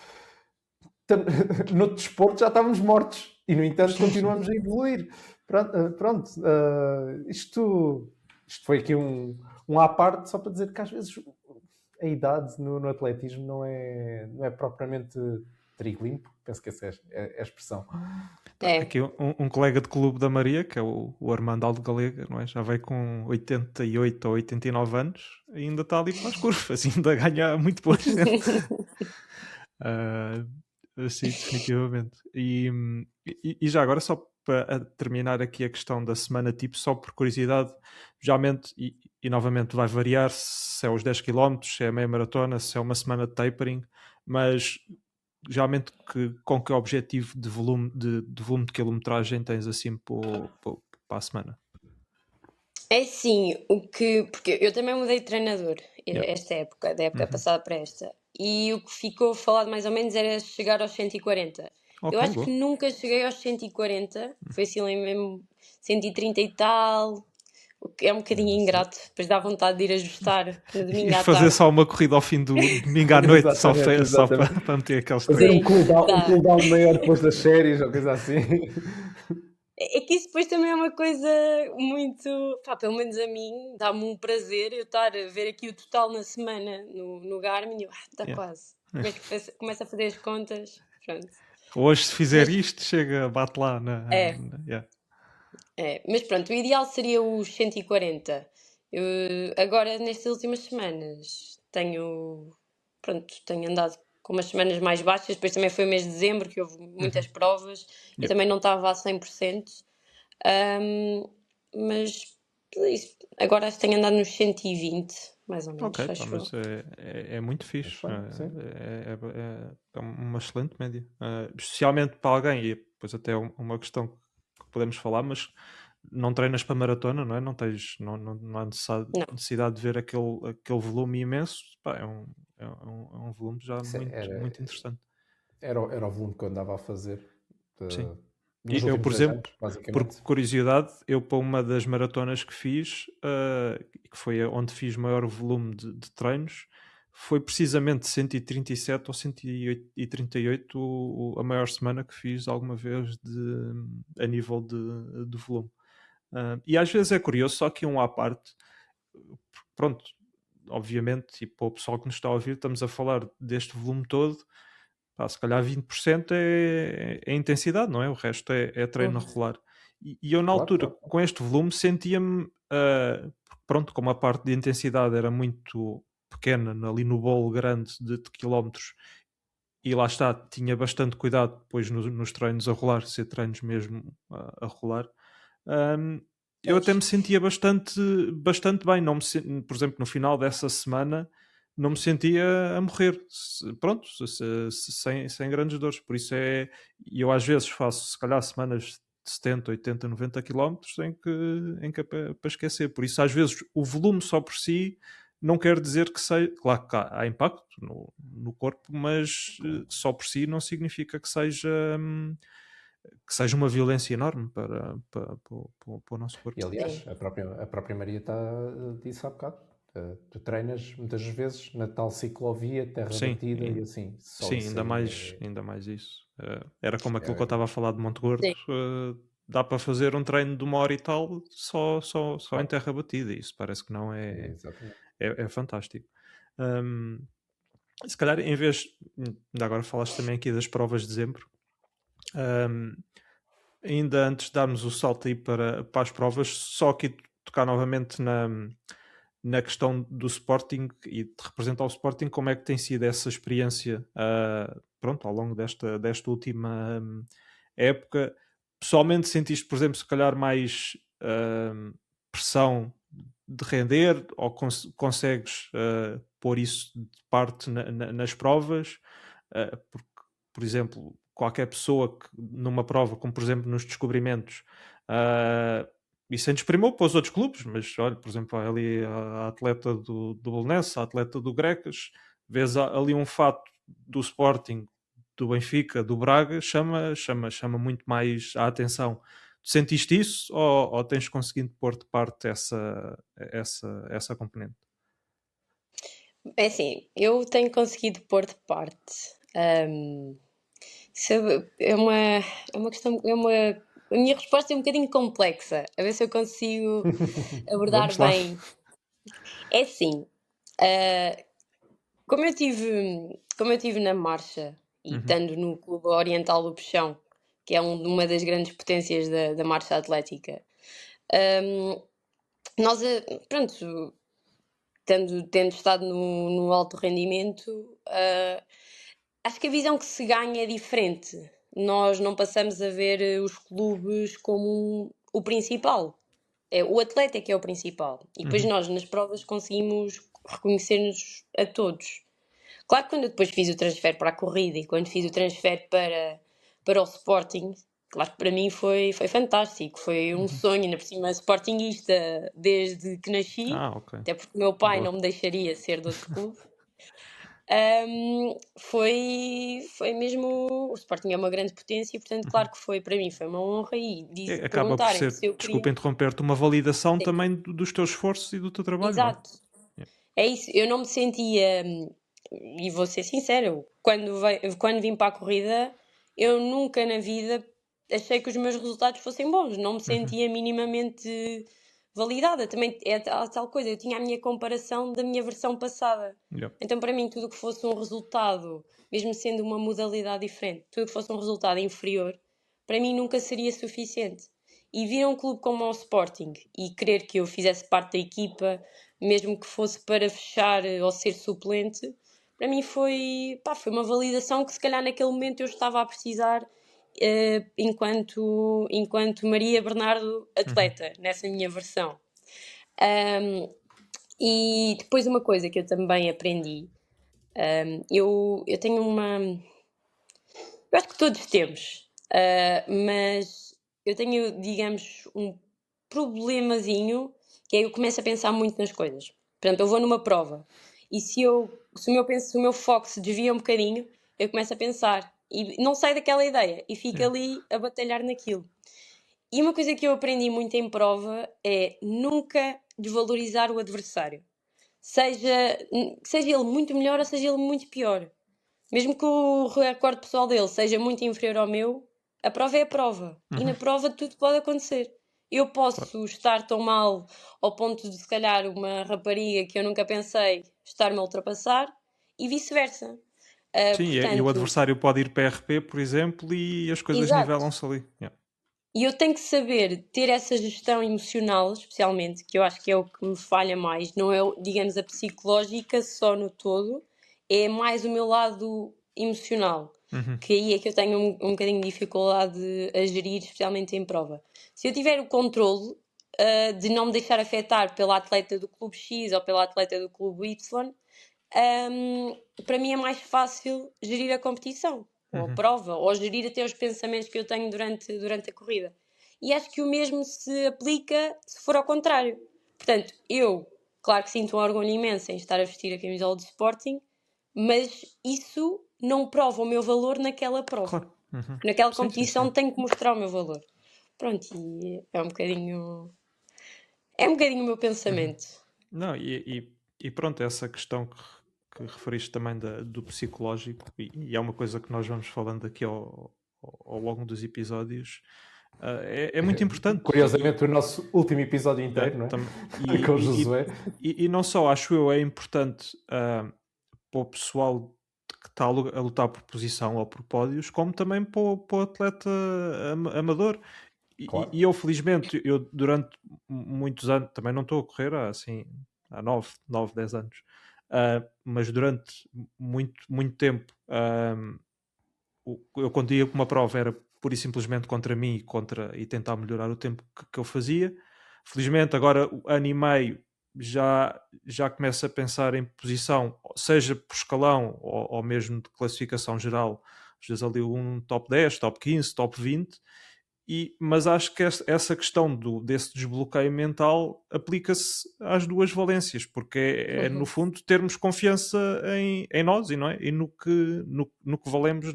No desporto já estávamos mortos e, no entanto, continuamos a evoluir. Pronto, isto foi aqui um à parte, só para dizer que às vezes a idade no atletismo não é propriamente trigo limpo, penso que essa é a expressão. Aqui um colega de clube da Maria, que é o Armando Aldegalega, não é? Já veio com 88 ou 89 anos, ainda está ali para as curvas, ainda ganha muito boa gente. Sim, definitivamente. E já agora, só para terminar aqui a questão da semana tipo, só por curiosidade, geralmente, e novamente vai variar se é os 10 km, se é a meia maratona, se é uma semana de tapering, mas geralmente com que objetivo de volume de quilometragem tens assim para a semana? É sim, porque eu também mudei de treinador esta época, da época passada para esta, e o que ficou falado mais ou menos era chegar aos 140. Ok, Eu acho boa. que nunca cheguei aos 140, foi assim mesmo 130 e tal, o que é um bocadinho ingrato, depois dá vontade de ir ajustar no domingo E à fazer tarde. só uma corrida ao fim do domingo à noite, só Exatamente. para meter aqueles Fazer treinos. um cooldown, dá. cooldown maior depois das séries ou coisa assim. É que isso depois também é uma coisa muito, pá, pelo menos a mim, dá-me um prazer eu estar a ver aqui o total na semana no Garmin e eu, está quase. Começo a fazer as contas, pronto. Hoje, se fizer Mas- isto, chega, bate lá. Mas pronto, o ideal seria os 140. Eu, agora, nestas últimas semanas, tenho andado com umas semanas mais baixas, depois também foi o mês de dezembro, que houve muitas provas, e também não estava a 100%. Mas isso, agora acho que tenho andado nos 120, mais ou menos, Ok, pá, acho eu. mas é muito fixe. Sim. É uma excelente média. Especialmente para alguém, e depois até uma questão que podemos falar, mas não treinas para maratona, não é? Não há necessidade de ver aquele volume imenso. Pá, é um volume já muito interessante. Era o volume que eu andava a fazer Sim. nos Eu, últimos por 10 exemplo, anos, basicamente. por curiosidade, eu para uma das maratonas que fiz, que foi onde fiz maior volume de treinos, foi precisamente 137 ou 138 a maior semana que fiz alguma vez a nível de volume. E às vezes é curioso, só que à parte, pronto, obviamente, e para o pessoal que nos está a ouvir, estamos a falar deste volume todo. Se calhar 20% é intensidade, não é? O resto é treino regular. E eu, na altura, com este volume, sentia-me, pronto, como a parte de intensidade era muito pequena, ali no bolo grande de quilómetros, e lá está, tinha bastante cuidado depois nos treinos a rolar, ser treinos mesmo a rolar. Eu até me sentia bastante bem. Não me, por exemplo, no final dessa semana, não me sentia a morrer, sem grandes dores. Por isso eu às vezes faço, se calhar, semanas de 70, 80, 90 km em que é para esquecer. Por isso, às vezes, o volume só por si não quer dizer que seja... Claro que há impacto no corpo, mas só por si não significa que seja uma violência enorme para o nosso corpo. E aliás, a própria Maria disse há bocado, Tu treinas muitas vezes na tal ciclovia, terra Sim, batida e assim. Só sim, isso ainda mais isso. Era como aquilo que eu é- estava a falar de Monte Gordo. Sim. Dá para fazer um treino de 1 hora e tal só em Claro. terra batida. Isso parece que não Exatamente. é fantástico. Hum, Se calhar, em vez. Ainda agora falaste também aqui das provas de dezembro. Hum, Ainda antes de darmos o salto aí para as provas, só aqui tocar novamente na questão do Sporting e de representar o Sporting, como é que tem sido essa experiência pronto, ao longo desta última época? Pessoalmente sentiste, por exemplo, se calhar mais pressão de render ou consegues pôr isso de parte nas provas? Porque, por exemplo, qualquer pessoa que numa prova, como por exemplo nos descobrimentos, e sem desprimor para os outros clubes, mas olha, por exemplo, há ali a atleta do Belenenses, a atleta do Grecas, vês ali um fato do Sporting, do Benfica, do Braga, chama muito mais a atenção. Tu sentiste isso ou tens conseguido pôr de parte essa componente? É assim, eu tenho conseguido pôr de parte. Isso é uma questão. A minha resposta é um bocadinho complexa. A ver se eu consigo abordar Vamos lá. bem. É assim, ah, como eu tive na marcha e estando no Clube Oriental do Peixão, que é uma das grandes potências da marcha atlética, hum, nós, pronto, tendo estado no alto rendimento, acho que a visão que se ganha é diferente. Nós não passamos a ver os clubes como o principal. O atleta é que é o principal. E depois nós, nas provas, conseguimos reconhecer-nos a todos. Claro que quando eu depois fiz o transfer para a corrida e quando fiz o transfer para o Sporting, claro que para mim foi fantástico. Foi um sonho, ainda por cima, sportinguista desde que nasci, Ok. até porque o meu pai Boa. não me deixaria ser de outro clube. Foi mesmo. O Sporting é uma grande potência e, portanto, claro que foi para mim, foi uma honra. E Acaba por perguntarem-me ser, se eu desculpa queria. interromper-te, uma validação Sim, também dos teus esforços e do teu trabalho, não é? exato. É isso, eu não me sentia, e vou ser sincera, quando vim para a corrida, eu nunca na vida achei que os meus resultados fossem bons, não me sentia minimamente validada. Também é tal coisa, eu tinha a minha comparação da minha versão passada. Yeah. Então, para mim, tudo o que fosse um resultado, mesmo sendo uma modalidade diferente, tudo o que fosse um resultado inferior, para mim nunca seria suficiente. E vir a um clube como o Sporting e querer que eu fizesse parte da equipa, mesmo que fosse para fechar ou ser suplente, para mim foi uma validação que se calhar naquele momento eu estava a precisar enquanto Maria Bernardo atleta, nessa minha versão. E depois uma coisa que eu também aprendi, eu tenho eu acho que todos temos, mas eu tenho, digamos, um problemazinho, que é eu começo a pensar muito nas coisas. Por exemplo, eu vou numa prova e se o meu foco se desvia um bocadinho, eu começo a pensar e não saio daquela ideia e fico Yeah. ali a batalhar naquilo. E uma coisa que eu aprendi muito em prova é nunca desvalorizar o adversário. Seja ele muito melhor ou seja ele muito pior. Mesmo que o recorde pessoal dele seja muito inferior ao meu, a prova é a prova. E na prova tudo pode acontecer. Eu posso estar tão mal ao ponto de, se calhar, uma rapariga que eu nunca pensei estar-me a ultrapassar e vice-versa. Sim, e o Portanto, adversário pode ir para RP, por exemplo, e as coisas exato. nivelam-se ali. Yeah. E eu tenho que saber ter essa gestão emocional, especialmente, que eu acho que é o que me falha mais. Não é, digamos, a psicológica só no todo, é mais o meu lado emocional. Que aí é que eu tenho um bocadinho de dificuldade a gerir, especialmente em prova. Se eu tiver o controle de não me deixar afetar pela atleta do clube X ou pela atleta do clube Y, para mim é mais fácil gerir a competição, ou a prova, ou gerir até os pensamentos que eu tenho durante a corrida. E acho que o mesmo se aplica se for ao contrário. Portanto, eu, claro que sinto um orgulho imenso em estar a vestir a camisola do Sporting, mas isso não prova o meu valor naquela prova. Claro. Naquela Sim, sim, competição sim. tenho que mostrar o meu valor. Pronto, e é um bocadinho o meu pensamento. Não, e E pronto, essa questão que referiste também do psicológico, e é uma coisa que nós vamos falando aqui ao longo dos episódios, é muito importante. Curiosamente, o nosso último episódio inteiro, não é? Com o Josué. E não só, acho eu, é importante para o pessoal que está a lutar por posição ou por pódios, como também para o atleta amador. Claro. E eu, felizmente, durante muitos anos, também não estou a correr há 9, 10 anos, mas durante muito tempo, eu quando ia com uma prova era pura e simplesmente contra mim e tentar melhorar o tempo que eu fazia. Felizmente, agora, ano e meio, já começo a pensar em posição, seja por escalão ou mesmo de classificação geral, às vezes ali um top 10, top 15, top 20. Mas acho que essa questão desse desbloqueio mental aplica-se às duas valências, porque é no fundo termos confiança em nós e no que valemos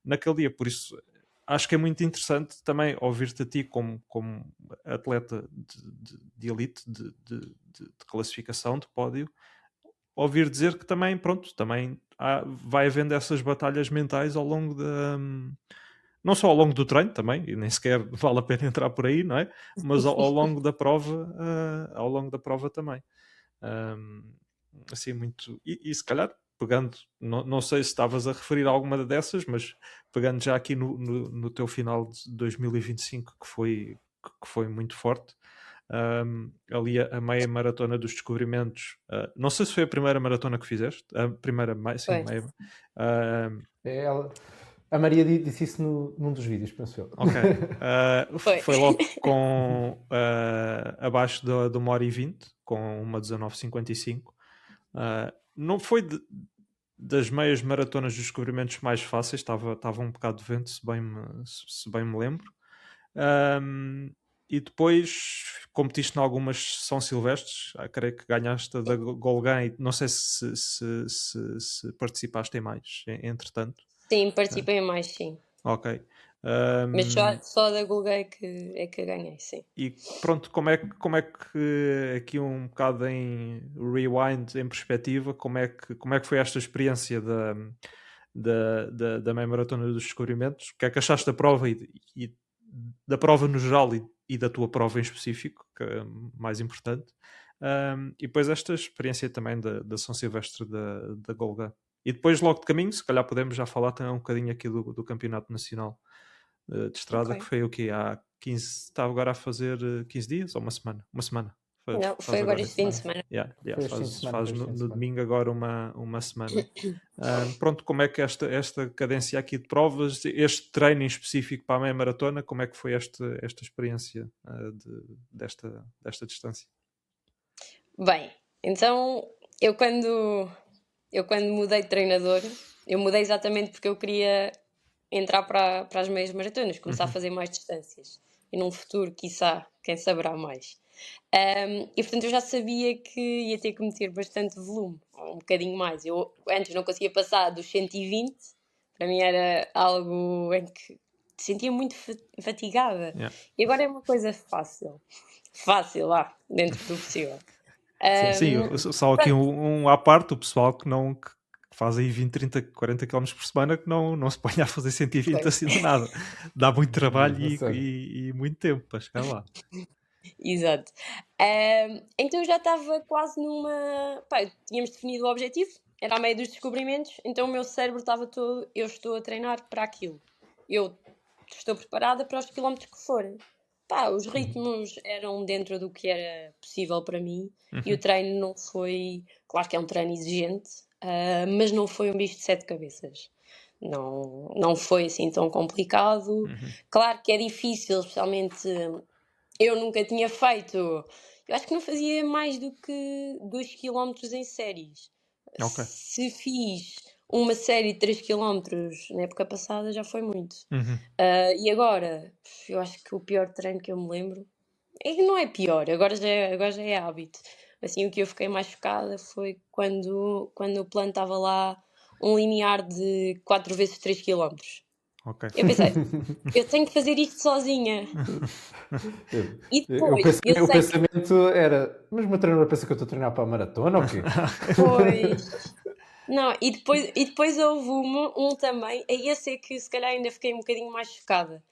naquele dia. Por isso acho que é muito interessante também ouvir-te a ti como atleta de elite, de classificação, de pódio, ouvir dizer que também, pronto, também vai havendo essas batalhas mentais ao longo não só ao longo do treino também, e nem sequer vale a pena entrar por aí, não é? Mas ao longo da prova, também. Assim, muito... E se calhar, pegando, não sei se estavas a referir a alguma dessas, mas pegando já aqui no teu final de 2025, que foi muito forte, ali a meia maratona dos descobrimentos, não sei se foi a primeira maratona que fizeste, a primeira, sim, meia. A Maria disse isso num dos vídeos, penso eu. Ok. Foi logo com abaixo de 1h20, com uma 19:55. Não foi das meias maratonas dos descobrimentos mais fáceis, estava um bocado de vento, se bem me lembro. E depois competiste em algumas São Silvestres, creio que ganhaste a da Golgã, não sei se participaste em mais, entretanto. Sim, participei em mais, sim. Ok. Mas só da Google é que ganhei, sim. E pronto, como é que aqui um bocado em rewind, em perspectiva, como é que foi esta experiência da meia maratona dos descobrimentos? O que é que achaste da prova e da prova no geral e da tua prova em específico, que é mais importante? E depois esta experiência também da São Silvestre da Golgã. E depois, logo de caminho, se calhar podemos já falar também um bocadinho aqui do Campeonato Nacional de Estrada, que foi o quê? Há 15, está agora a fazer 15 dias ou uma semana? Uma semana. Não, foi agora este fim de semana. Faz no domingo agora uma semana. Pronto, como é que esta cadência aqui de provas, este treino em específico para a meia maratona, como é que foi esta experiência desta distância? Bem, então eu quando mudei de treinador, eu mudei exatamente porque eu queria entrar para as meias maratonas, começar a fazer mais distâncias. E num futuro, quiçá, quem saberá mais. E portanto eu já sabia que ia ter que meter bastante volume, um bocadinho mais. Eu antes não conseguia passar dos 120, para mim era algo em que te sentia muito fatigada. Yeah. E agora é uma coisa fácil lá, dentro do possível. Sim, só aqui um à parte, o pessoal que faz aí 20, 30, 40 km por semana, que não se põe a fazer 120 assim de nada. Dá muito trabalho e muito tempo para chegar lá. Exato. Então eu já estava quase numa... tínhamos definido o objetivo, era a meia dos descobrimentos, então o meu cérebro estava todo, eu estou a treinar para aquilo. Eu estou preparada para os quilómetros que forem. Os ritmos eram dentro do que era possível para mim e o treino não foi... Claro que é um treino exigente, mas não foi um bicho de 7 cabeças. Não foi assim tão complicado. Claro que é difícil, especialmente... Eu nunca tinha feito... Eu acho que não fazia mais do que 2 km em séries. Okay. Se fiz uma série de 3 km na época passada, já foi muito. E agora, eu acho que o pior treino que eu me lembro... É que não é pior, agora já é hábito. Assim, o que eu fiquei mais chocada foi quando o plano estava lá um limiar de 4 vezes 3 km. Ok. Eu pensei, eu tenho que fazer isto sozinha. E O depois, eu sei o que pensamento era, mas o meu treinador pensa que eu estou a treinar para a maratona ou quê? depois. Não, e depois houve um também, aí esse é que se calhar ainda fiquei um bocadinho mais chocada.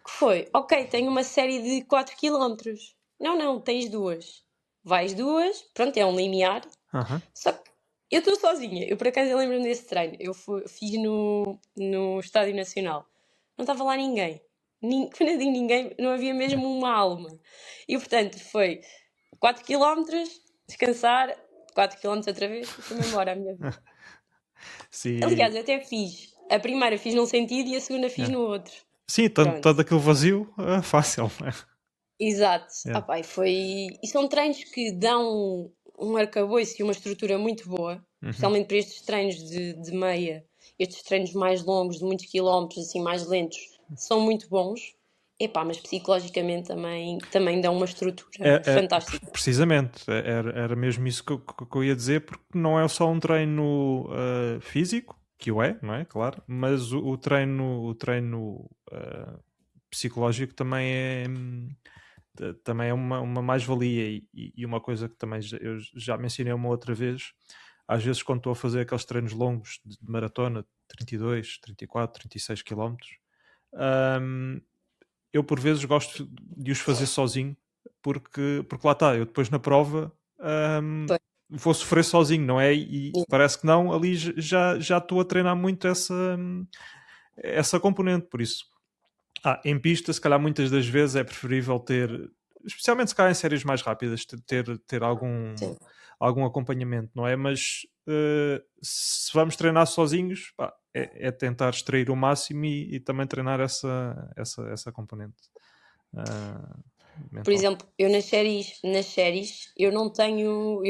Que foi, ok, tenho uma série de 4 quilómetros. Não, não, tens duas. Vais duas, pronto, é um limiar. Aham. Só que eu estou sozinha. Eu por acaso eu lembro-me desse treino. Fiz no Estádio Nacional. Não estava lá ninguém. Quando eu digo ninguém, não havia mesmo uma alma. E portanto foi 4 quilómetros, descansar, 4 quilómetros outra vez e foi-me embora a minha vida. Sim, Aliás, eu até fiz. A primeira fiz num sentido e a segunda fiz é. no outro. Sim, Pronto. todo aquele vazio, fácil. Exato. É. Pá, e são treinos que dão um arcabouço e uma estrutura muito boa, Uhum. especialmente para estes treinos de meia, estes treinos mais longos, de muitos quilómetros, assim, mais lentos, são muito bons. Epá, mas psicologicamente também dão uma estrutura fantástica. Precisamente, era mesmo isso que eu ia dizer, porque não é só um treino físico, que o é, não é? Claro, mas o treino psicológico também é uma mais-valia e uma coisa que também eu já mencionei uma outra vez. Às vezes, quando estou a fazer aqueles treinos longos de maratona, 32, 34, 36 quilómetros, eu por vezes gosto de os fazer sozinho, porque lá está, eu depois na prova Pois. vou sofrer sozinho, não é? E parece que não, ali já estou a treinar muito essa componente, por isso. Em pista, se calhar muitas das vezes é preferível ter, especialmente se calhar em séries mais rápidas, ter algum acompanhamento, não é? Mas se vamos treinar sozinhos, é tentar extrair o máximo e também treinar essa componente mental. Por exemplo, eu nas séries, eu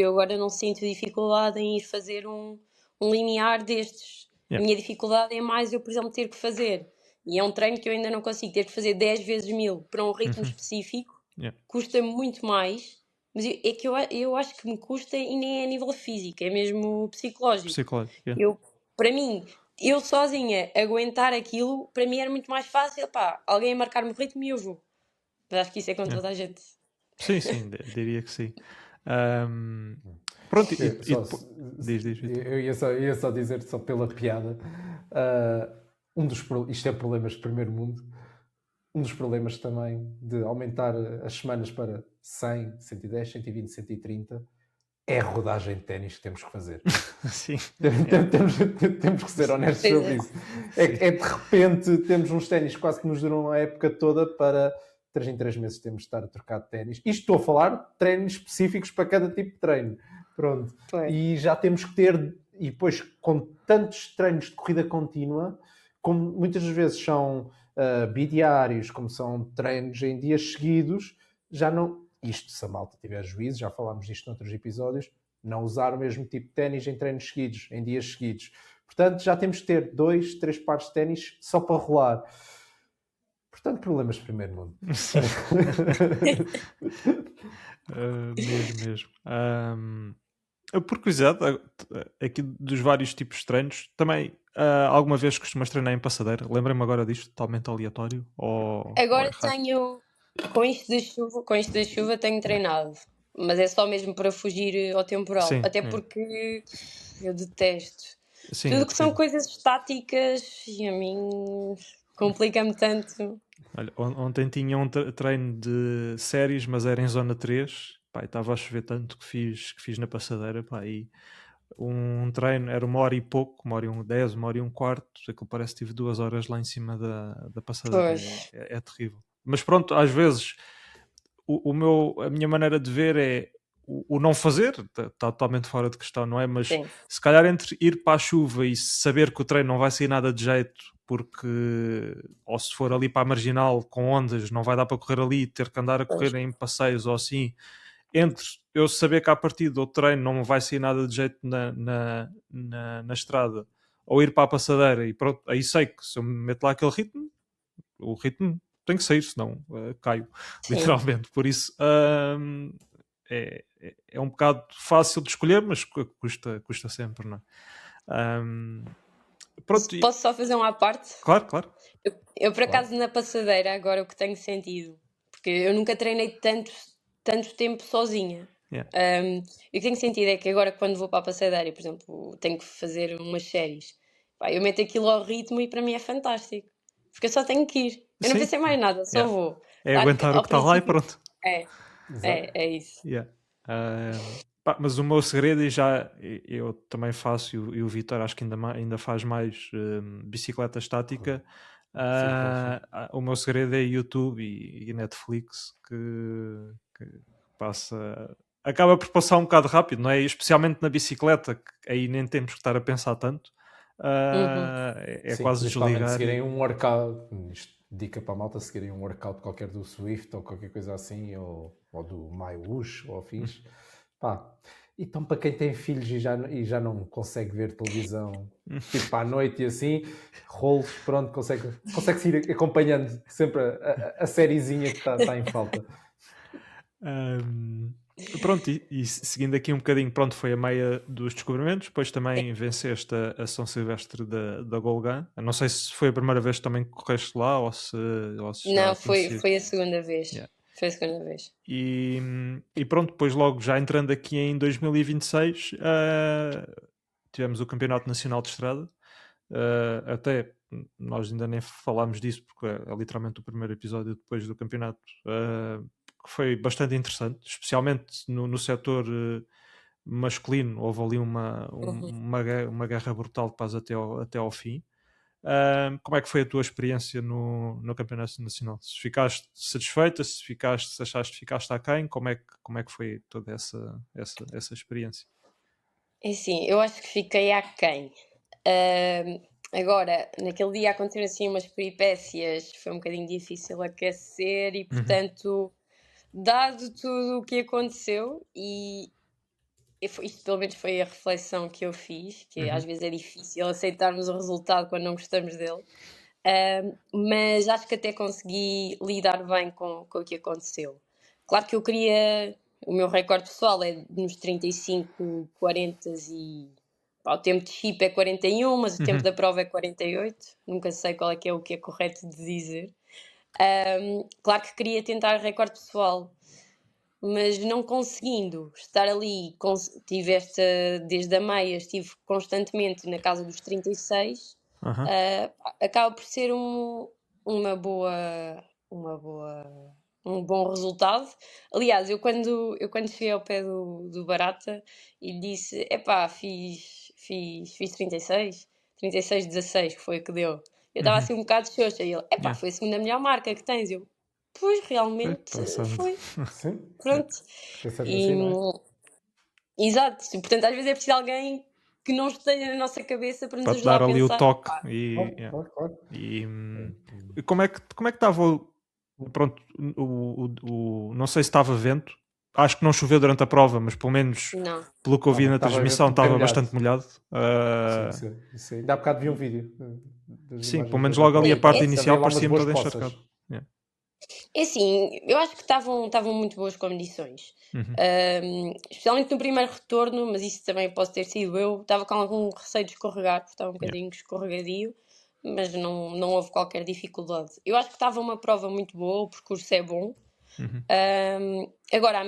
agora não sinto dificuldade em ir fazer um limiar destes. A minha dificuldade é mais eu, por exemplo, ter que fazer, e é um treino que eu ainda não consigo, ter que fazer 10 vezes 1000 para um ritmo específico, custa muito mais, mas é que eu acho que me custa e nem é a nível físico, é mesmo psicológico. Para mim, eu sozinha aguentar aquilo, para mim era muito mais fácil, alguém a marcar-me o ritmo e eu vou. Mas acho que isso é com toda a gente. Sim, diria que sim. Pronto, diz. Eu ia só dizer, só pela piada, isto é problemas de primeiro mundo, um dos problemas também de aumentar as semanas para 100, 110, 120, 130 é a rodagem de ténis que temos que fazer. Sim. Temos que ser honestos sobre isso. É de repente temos uns ténis quase que nos duram a época toda para 3 em 3 meses temos de estar a trocar de ténis. Isto estou a falar de treinos específicos para cada tipo de treino. Pronto. E já temos que ter, e depois com tantos treinos de corrida contínua, como muitas vezes são bidiários, como são treinos em dias seguidos, já não... Isto, se a malta tiver juízo, já falámos disto noutros episódios, não usar o mesmo tipo de ténis em treinos seguidos, em dias seguidos. Portanto, já temos que ter 2, 3 pares de ténis só para rolar. Portanto, problemas de primeiro mundo. Mesmo. Por curiosidade, aqui dos vários tipos de treinos, também alguma vez costumas treinar em passadeira? Lembrei-me agora disto, totalmente aleatório? Agora tenho, com isto da chuva tenho treinado, mas é só mesmo para fugir ao temporal. Sim, até porque eu detesto. Sim, Tudo que são coisas estáticas e a mim complica-me tanto. Olha, ontem tinha um treino de séries, mas era em zona 3. Estava a chover tanto que fiz na passadeira. E um treino era 1h e pouco, 1h10, 1h15. Aquilo parece que tive 2 horas lá em cima da passadeira. É terrível. Mas pronto, às vezes a minha maneira de ver é o não fazer, está totalmente fora de questão, não é? Mas se calhar entre ir para a chuva e saber que o treino não vai sair nada de jeito, porque ou se for ali para a marginal com ondas, não vai dar para correr ali e ter que andar a correr em passeios ou assim, entre eu saber que à partida o treino não vai sair nada de jeito na estrada, ou ir para a passadeira e pronto, aí sei que se eu me meto lá aquele ritmo, o ritmo tem que sair, senão caio, literalmente. Por isso é um bocado fácil de escolher, mas custa sempre, não é? Pronto, Posso só fazer uma à parte? claro. Eu por acaso, na passadeira, agora o que tenho sentido, porque eu nunca treinei tanto tempo sozinha. Yeah. E o que tenho sentido é que agora, quando vou para a passadeira, por exemplo, tenho que fazer umas séries, pá, eu meto aquilo ao ritmo e para mim é fantástico. Porque eu só tenho que ir. Eu não Sim. pensei mais nada, só Yeah. vou. É Claro que aguentar o ao que está lá e princípio- pronto. Exato. É isso. Yeah. Pá, mas o meu segredo, e já eu também faço, e o Vitor acho que ainda faz mais bicicleta estática. O meu segredo é YouTube e Netflix, que passa, acaba por passar um bocado rápido, não é? E especialmente na bicicleta, que aí nem temos que estar a pensar tanto. É Sim, quase principalmente desligar. seguirem um workout, dica para a malta, seguirem um workout qualquer do Swift ou qualquer coisa assim, ou do MyWush ou afins. Pá. Então, para quem tem filhos e já não consegue ver televisão tipo à noite e assim, rolos, pronto, consegue-se ir acompanhando sempre a sériezinha que está em falta. Pronto, e seguindo aqui um bocadinho, pronto, foi a meia dos descobrimentos, depois também venceste a São Silvestre da Golgã. Eu não sei se foi a primeira vez também que correste lá ou se já Não, conhecias. foi a segunda vez. Yeah. Foi a segunda vez. E pronto, depois logo já entrando aqui em 2026, tivemos o Campeonato Nacional de Estrada. Até nós ainda nem falámos disso porque é literalmente o primeiro episódio depois do campeonato, que foi bastante interessante, especialmente no setor masculino. Houve ali uma guerra brutal que passa até ao fim. Como é que foi a tua experiência no Campeonato Nacional? Se ficaste satisfeita, se achaste que ficaste aquém, como é que foi toda essa experiência? É assim, eu acho que fiquei aquém. Agora, naquele dia aconteceram assim umas peripécias, foi um bocadinho difícil aquecer e, portanto, dado tudo o que aconteceu, isto pelo menos foi a reflexão que eu fiz, que às vezes é difícil aceitarmos o resultado quando não gostamos dele, mas acho que até consegui lidar bem com o que aconteceu. Claro que eu queria. O meu recorde pessoal é nos 35, 40 e. Pá, o tempo de chip é 41, mas o tempo da prova é 48. Nunca sei qual é que é correto de dizer. Claro que queria tentar recorde pessoal, mas não conseguindo estar ali, desde a meia, estive constantemente na casa dos 36. Acaba por ser um bom resultado. Aliás, eu quando cheguei ao pé do Barata e disse: epá, fiz 36, 16, que foi o que deu. Eu estava assim um bocado xoxa e ele: epá, foi a segunda melhor marca que tens. Eu: pois, realmente foi. Sim. Pronto. Exato. Portanto, às vezes é preciso alguém que não esteja na nossa cabeça para nos Para te ajudar dar a ali pensar. o toque. Claro. E como é que estava pronto, não sei se estava vento, acho que não choveu durante a prova, mas pelo menos Não. pelo que eu vi na transmissão estava bastante molhado. Sim. Ainda há bocado vi um vídeo. Sim, pelo menos logo ali a parte inicial parecia-me toda poças. encharcada. É assim, eu acho que estavam muito boas condições. Especialmente no primeiro retorno, mas isso também posso ter sido eu. Estava com algum receio de escorregar, porque estava um bocadinho escorregadio, mas não houve qualquer dificuldade. Eu acho que estava uma prova muito boa, o percurso é bom. Agora,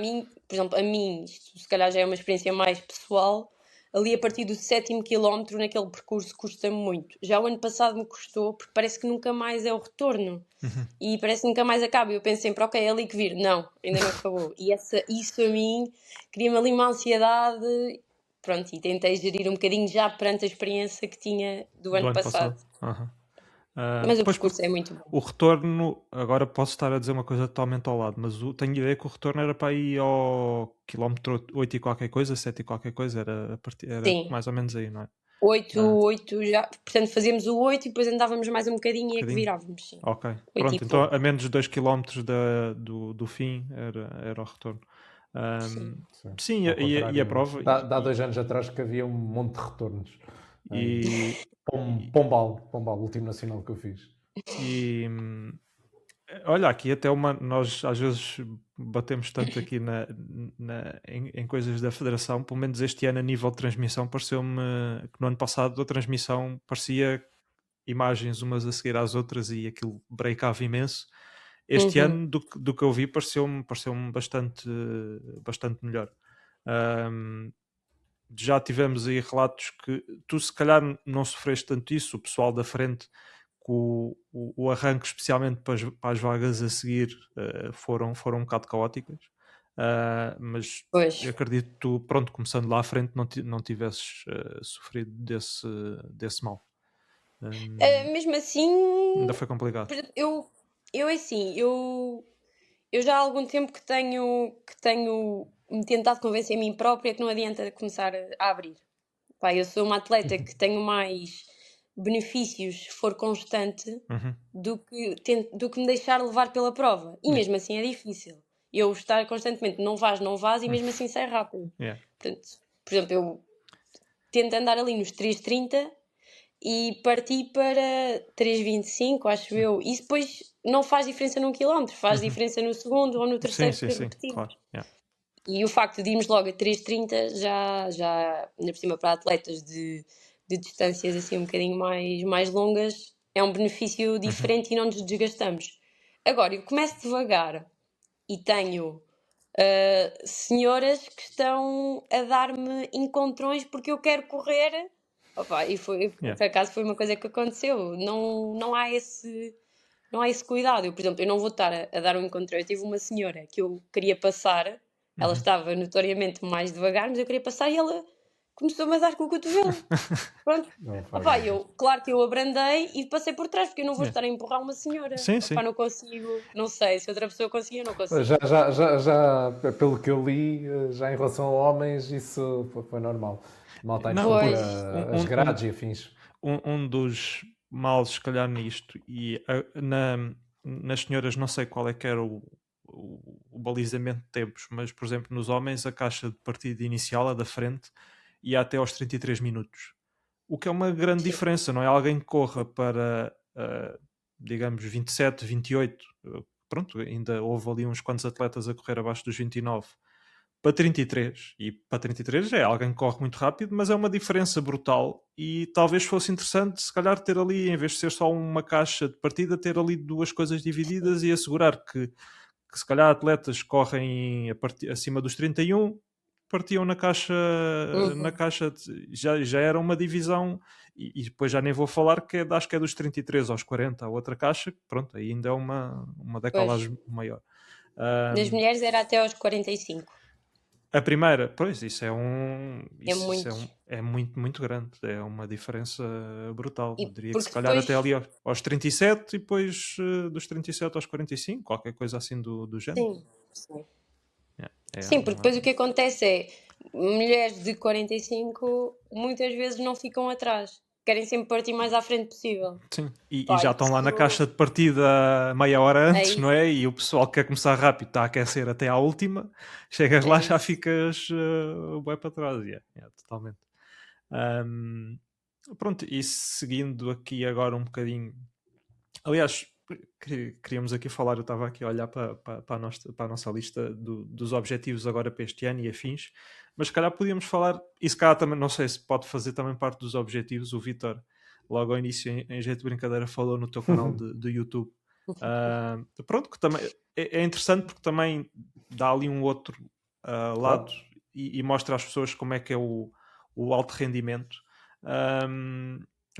por exemplo, isto se calhar já é uma experiência mais pessoal. Ali a partir do 7º quilómetro naquele percurso custa-me muito. Já o ano passado me custou, porque parece que nunca mais é o retorno. E parece que nunca mais acaba. E eu penso sempre, ok, é ali que vir. Não, ainda não acabou. E isso a mim cria-me ali uma ansiedade. Pronto, e tentei gerir um bocadinho já perante a experiência que tinha do ano passado. Mas o percurso é muito bom. O retorno, agora posso estar a dizer uma coisa totalmente ao lado, mas tenho ideia que o retorno era para ir ao quilómetro 8 e qualquer coisa, 7 e qualquer coisa, era mais ou menos aí, não é? 8 já, portanto fazíamos o 8 e depois andávamos mais um bocadinho e é que virávamos, sim. Ok, pronto, então a menos de 2 km do fim era o retorno. Sim, e a prova... Há 2 anos atrás que havia um monte de retornos. Pombal, o último nacional que eu fiz. Olha, aqui até nós às vezes batemos tanto aqui em coisas da Federação, pelo menos este ano a nível de transmissão pareceu-me que no ano passado a transmissão parecia imagens umas a seguir às outras e aquilo breakava imenso. Este ano, do que eu vi, pareceu-me bastante melhor. Já tivemos aí relatos que tu se calhar não sofreste tanto isso, o pessoal da frente, com o arranque, especialmente para as vagas a seguir, foram um bocado caóticas. Mas Pois. eu acredito que tu, pronto, começando lá à frente, não tivesses sofrido desse mal. Mesmo assim, Ainda foi complicado. por exemplo, eu assim, eu já há algum tempo que tenho me tentado convencer a mim própria que não adianta começar a abrir. Pá, eu sou uma atleta que tenho mais benefícios se for constante Uhum. do que me deixar levar pela prova. E Yeah. mesmo assim é difícil. Eu estar constantemente não vás e mesmo assim sai rápido. Yeah. Portanto, por exemplo, eu tento andar ali nos 3:30 e parti para 3:25, acho eu. E depois não faz diferença num quilómetro, faz diferença no segundo ou no terceiro Sim, que sim, repetimos. claro. Yeah. E o facto de irmos logo a 3:30 já ainda por cima para atletas de distâncias assim um bocadinho mais longas, é um benefício diferente e não nos desgastamos. Agora, eu começo devagar e tenho senhoras que estão a dar-me encontrões porque eu quero correr. Opa, e Yeah. por acaso foi uma coisa que aconteceu. Não há esse cuidado. Eu, por exemplo, eu não vou estar a dar um encontrão. Eu tive uma senhora que eu queria passar, ela estava notoriamente mais devagar, mas eu queria passar e ela começou-me a dar com o cotovelo. Pronto. Não faz Opa, nada. claro que eu abrandei e passei por trás, porque eu não vou Yeah. estar a empurrar uma senhora. Sim, Opa, sim. não consigo, não sei, se outra pessoa conseguir, eu não consigo. Já, pelo que eu li, já em relação a homens, isso foi normal. Mal está a Não, interromper Pois. as grades e afins. Um dos males, se calhar, nisto, e nas senhoras não sei qual é que era o balizamento de tempos, mas, por exemplo, nos homens, a caixa de partida inicial, a da frente, ia até aos 33 minutos. O que é uma grande Sim. diferença, não é? Alguém que corra para, digamos, 27, 28, pronto, ainda houve ali uns quantos atletas a correr abaixo dos 29, para 33, e para 33 é alguém que corre muito rápido, mas é uma diferença brutal e talvez fosse interessante se calhar ter ali, em vez de ser só uma caixa de partida, ter ali duas coisas divididas e assegurar que se calhar atletas que correm acima dos 31 partiam na caixa, já era uma divisão e depois já nem vou falar que acho que é dos 33 aos 40, a outra caixa, pronto, ainda é uma Pois. decalagem maior. Das mulheres era até aos 45. A primeira, pois, isso é muito. é muito, muito grande. É uma diferença brutal. E Eu diria que porque se calhar depois. até ali aos 37 e depois dos 37 aos 45, qualquer coisa assim do género. Sim, sim. É Sim, porque depois o que acontece é mulheres de 45 muitas vezes não ficam atrás. Querem sempre partir mais à frente possível. Sim, e Pá, já estão lá na isso- caixa de partida meia hora antes, É não é? E o pessoal que quer começar rápido está a aquecer até à última, chegas lá É já isso. ficas bué para trás. Totalmente. Ahm, Pronto, e seguindo aqui agora um bocadinho. Aliás, queríamos aqui falar, eu estava aqui a olhar para a nossa lista dos objetivos agora para este ano e afins, mas se calhar podíamos falar, e se calhar também, não sei se pode fazer também parte dos objetivos, o Vítor, logo ao início, em jeito de brincadeira, falou no teu canal de YouTube. Pronto, que também é interessante porque também dá ali um outro lado e mostra às pessoas como é que é o alto rendimento.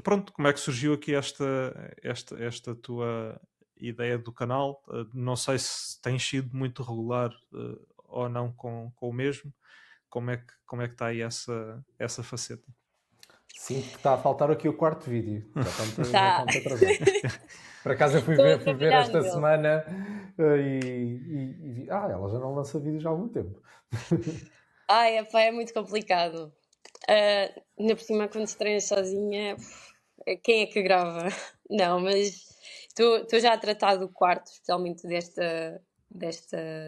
Pronto, como é que surgiu aqui esta tua ideia do canal? Não sei se tens sido muito regular ou não com o mesmo. Como é que está aí essa faceta? Sinto que está a faltar aqui o quarto vídeo. Já está Tá. muito atrasado. Por acaso eu fui Estou a ver trabalhar esta nele. semana e vi. Ela já não lança vídeos há algum tempo. Ai, epá, é muito complicado. Ainda por cima, quando se treina sozinha, quem é que grava? Não, mas estou já a tratar do quarto, especialmente desta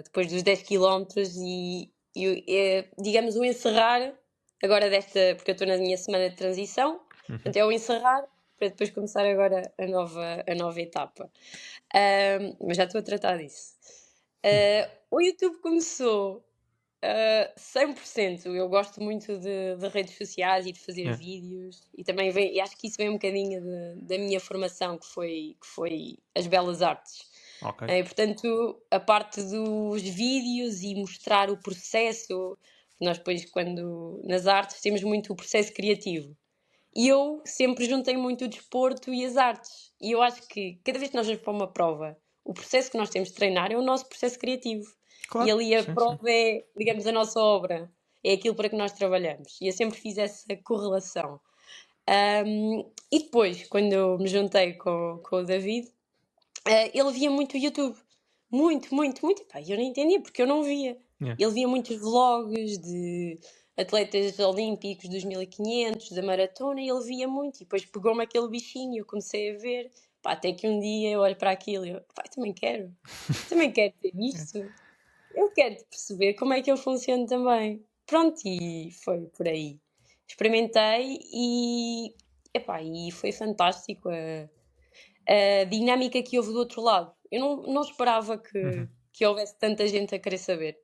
depois dos 10 quilómetros e digamos, o encerrar agora porque eu estou na minha semana de transição, portanto é o encerrar para depois começar agora a nova etapa. Mas já estou a tratar disso. O YouTube começou 100%. Eu gosto muito de redes sociais e de fazer Yeah. vídeos, e também e acho que isso vem um bocadinho da minha formação, que foi as belas artes. Ok. Portanto, a parte dos vídeos e mostrar o processo, nós depois, quando nas artes, temos muito o processo criativo. E eu sempre juntei muito o desporto e as artes. E eu acho que cada vez que nós vamos para uma prova, o processo que nós temos de treinar é o nosso processo criativo. E Claro, ali a sim, sim. prova é, digamos, a nossa obra. É aquilo para que nós trabalhamos. E eu sempre fiz essa correlação. E depois, quando eu me juntei com o David, ele via muito o YouTube. Muito, muito, muito. E pá, eu não entendia, porque eu não via. Yeah. Ele via muitos vlogs de atletas olímpicos dos 1500, da maratona, e ele via muito. E depois pegou-me aquele bichinho e eu comecei a ver. Pá, até que um dia eu olho para aquilo e eu, pá, também quero ter isto. Eu quero perceber como é que eu funciono também. Pronto, e foi por aí. Experimentei epá, e foi fantástico a dinâmica que houve do outro lado. Eu não esperava que houvesse tanta gente a querer saber.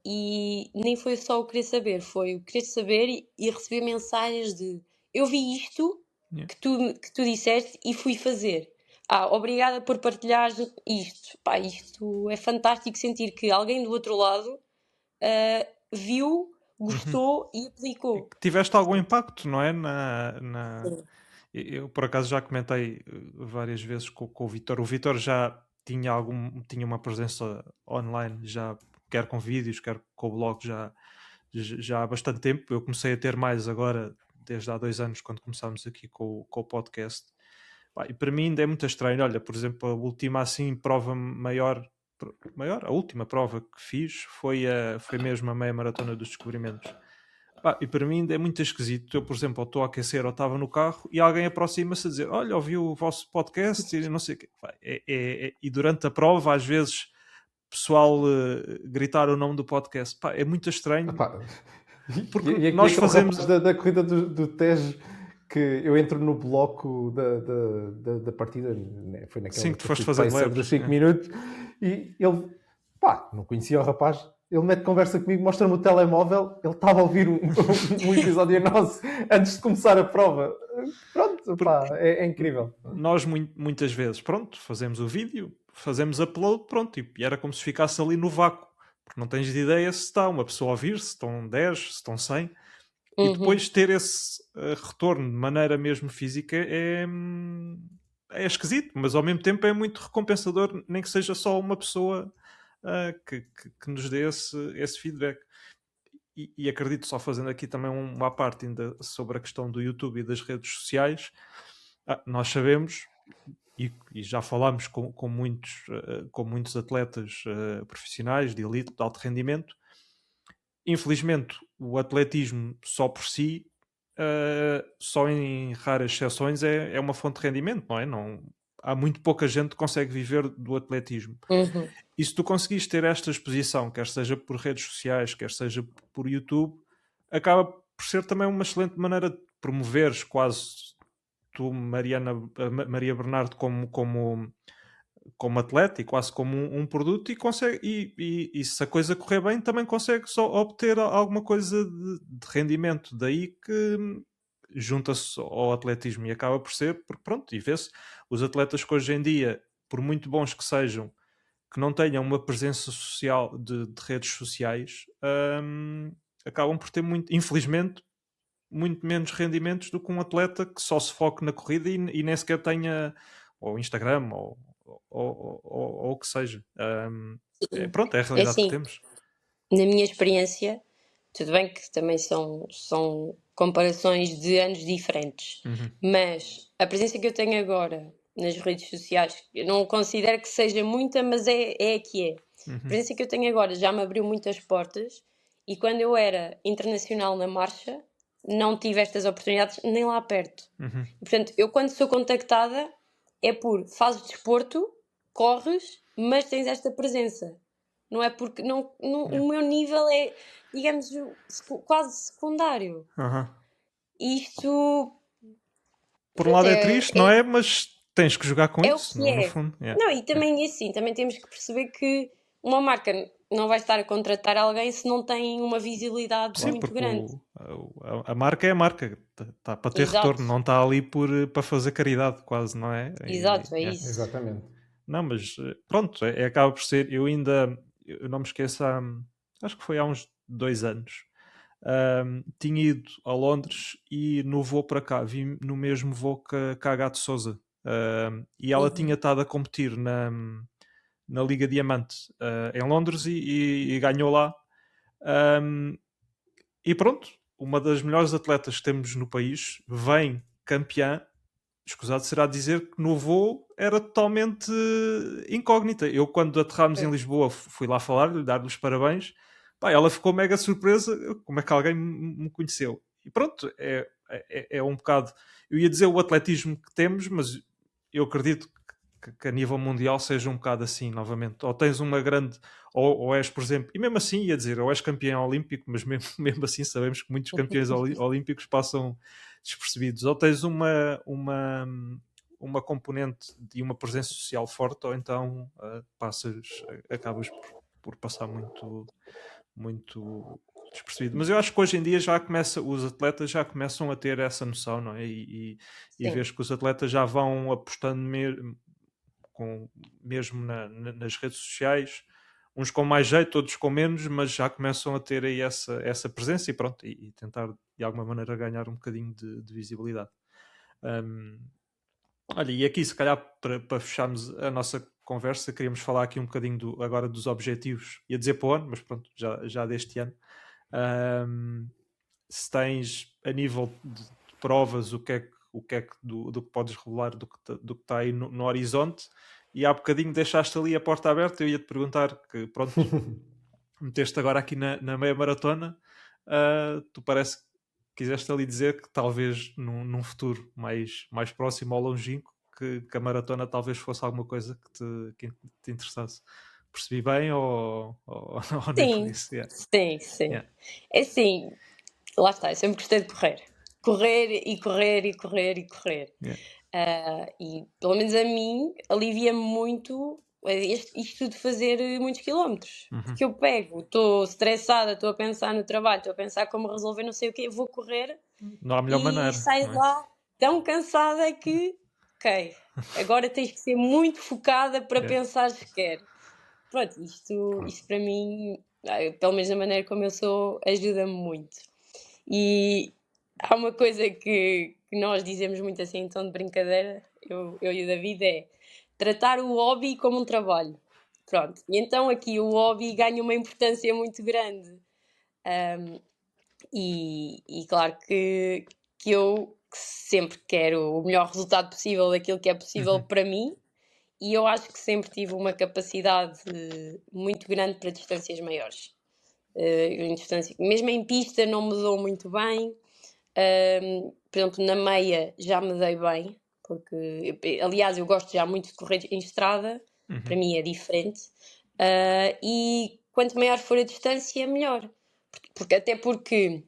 E nem foi só o querer saber, foi o querer saber e receber mensagens de eu vi isto Yeah. que tu disseste e fui fazer. Obrigada por partilhar isto. Pá, isto é fantástico sentir que alguém do outro lado viu, gostou e aplicou. Que tiveste algum impacto, não é? Sim. Eu, por acaso, já comentei várias vezes com o Vitor. O Vitor já tinha uma presença online, já quer com vídeos, quer com o blog, já há bastante tempo. Eu comecei a ter mais agora, desde há 2 anos, quando começámos aqui com o podcast. Pá, e para mim ainda é muito estranho. Olha, por exemplo, a última assim prova maior, a última prova que fiz foi mesmo a meia maratona dos descobrimentos. Pá, e para mim ainda é muito esquisito. Eu, por exemplo, estou a aquecer ou estava no carro e alguém aproxima-se a dizer: olha, ouvi o vosso podcast e não sei o quê. Pá, e durante a prova, às vezes, pessoal gritar o nome do podcast. Pá, é muito estranho. Epá, Porque e nós aquele fazemos. rapaz da corrida do Tejo, que eu entro no bloco da partida, né, foi naquela Sim, que tu que eu foste fui fazer de pacer leves, dos 5 é. minutos, e ele, pá, não conhecia o rapaz, ele mete conversa comigo, mostra-me o telemóvel, ele estava a ouvir um episódio nosso antes de começar a prova. Pronto, pá, é incrível. Nós muitas vezes, pronto, fazemos o vídeo, fazemos upload, pronto, e era como se ficasse ali no vácuo, porque não tens de ideia se está uma pessoa a ouvir, se estão 10, se estão 100, e depois ter esse retorno de maneira mesmo física é esquisito, mas ao mesmo tempo é muito recompensador, nem que seja só uma pessoa que nos dê esse feedback. E acredito, só fazendo aqui também uma parte ainda sobre a questão do YouTube e das redes sociais, nós sabemos, e já falámos com muitos atletas profissionais de elite, de alto rendimento. Infelizmente, o atletismo só por si, só em raras exceções, é uma fonte de rendimento, não é? Há muito pouca gente que consegue viver do atletismo. E se tu conseguis ter esta exposição, quer seja por redes sociais, quer seja por YouTube, acaba por ser também uma excelente maneira de promoveres quase tu, Maria Bernardo, como atleta e quase como um produto, e consegue, e se a coisa correr bem, também consegue só obter alguma coisa de rendimento. Daí que junta-se ao atletismo e acaba por ser, porque pronto, e vê-se os atletas que hoje em dia, por muito bons que sejam, que não tenham uma presença social de redes sociais, acabam por ter infelizmente, muito menos rendimentos do que um atleta que só se foque na corrida e nem sequer tenha ou Instagram ou o que seja. Pronto, é a É realidade que assim, temos. na minha experiência, tudo bem que também são comparações de anos diferentes, mas a presença que eu tenho agora nas redes sociais, eu não considero que seja muita, mas é a que é. A presença que eu tenho agora já me abriu muitas portas, e quando eu era internacional na marcha, não tive estas oportunidades nem lá perto. E, portanto, eu quando sou contactada é por fazes desporto, corres, mas tens esta presença. Não é porque o meu nível é, digamos, quase secundário. Isto por um lado é É, triste, não é? Mas tens que jogar com é o isso, que no é. fundo. Não, e também assim, também temos que perceber que uma marca não vai estar a contratar alguém se não tem uma visibilidade Sim, muito porque grande. a marca é a marca, está para ter Exato, retorno, não está ali para fazer caridade, quase, não é? exato, é É. isso. Exatamente. Não, mas pronto, acaba por ser. Eu não me esqueço, acho que foi há uns 2 anos. Tinha ido a Londres e no voo para cá vi no mesmo voo que a Agathe Souza, e ela tinha estado a competir na Liga Diamante em Londres e ganhou lá. E pronto, uma das melhores atletas que temos no país vem campeã. Escusado será dizer que no voo era totalmente incógnita. Eu, quando aterrámos em Lisboa, fui lá falar-lhe, dar-lhe os parabéns. Pá, ela ficou mega surpresa como é que alguém me conheceu. E pronto, é um bocado. Eu ia dizer o atletismo que temos, mas eu acredito que a nível mundial seja um bocado assim, novamente. Ou tens uma grande. Ou és, por exemplo, e mesmo assim ia dizer, ou és campeão olímpico, mas mesmo assim sabemos que muitos campeões olímpicos passam despercebidos. Ou tens uma componente de uma presença social forte, ou então acabas por passar muito despercebido. Mas eu acho que hoje em dia os atletas já começam a ter essa noção, não é? E vês que os atletas já vão apostando mesmo nas redes sociais, uns com mais jeito, outros com menos, mas já começam a ter aí essa presença e pronto, e tentar de alguma maneira ganhar um bocadinho de visibilidade. Olha, e aqui se calhar para fecharmos a nossa conversa, queríamos falar aqui um bocadinho agora dos objetivos, ia dizer para o ano, mas pronto, já deste ano. Se tens a nível de provas o que é que do que podes revelar do que está aí no horizonte, e há bocadinho deixaste ali a porta aberta. Eu ia te perguntar que pronto, meteste agora aqui na meia maratona, tu parece que quiseste ali dizer que talvez num futuro mais próximo ou longínquo que a maratona talvez fosse alguma coisa que te interessasse. Percebi bem ou nem por Sim, isso? Yeah. sim. Yeah. É assim, lá está, eu sempre gostei de correr. Correr e correr e correr e correr. Yeah. E pelo menos a mim alivia-me muito isto de fazer muitos quilómetros. Porque eu pego, estou estressada, estou a pensar no trabalho, estou a pensar como resolver não sei o quê, vou correr Não há melhor e maneira, saio não de é? lá tão cansada que, ok, agora tens que ser muito focada para Yeah. pensar sequer. Pronto, isto para mim, pelo menos da maneira como eu sou, ajuda-me muito. E há uma coisa que nós dizemos muito assim em tom de brincadeira, eu e o David, é tratar o hobby como um trabalho. Pronto, e então aqui o hobby ganha uma importância muito grande. E claro que eu sempre quero o melhor resultado possível daquilo que é possível para mim, e eu acho que sempre tive uma capacidade muito grande para distâncias maiores. Mesmo em pista não me dou muito bem. Por exemplo, na meia já me dei bem, porque aliás eu gosto já muito de correr em estrada, para mim é diferente. E quanto maior for a distância, melhor. Até porque,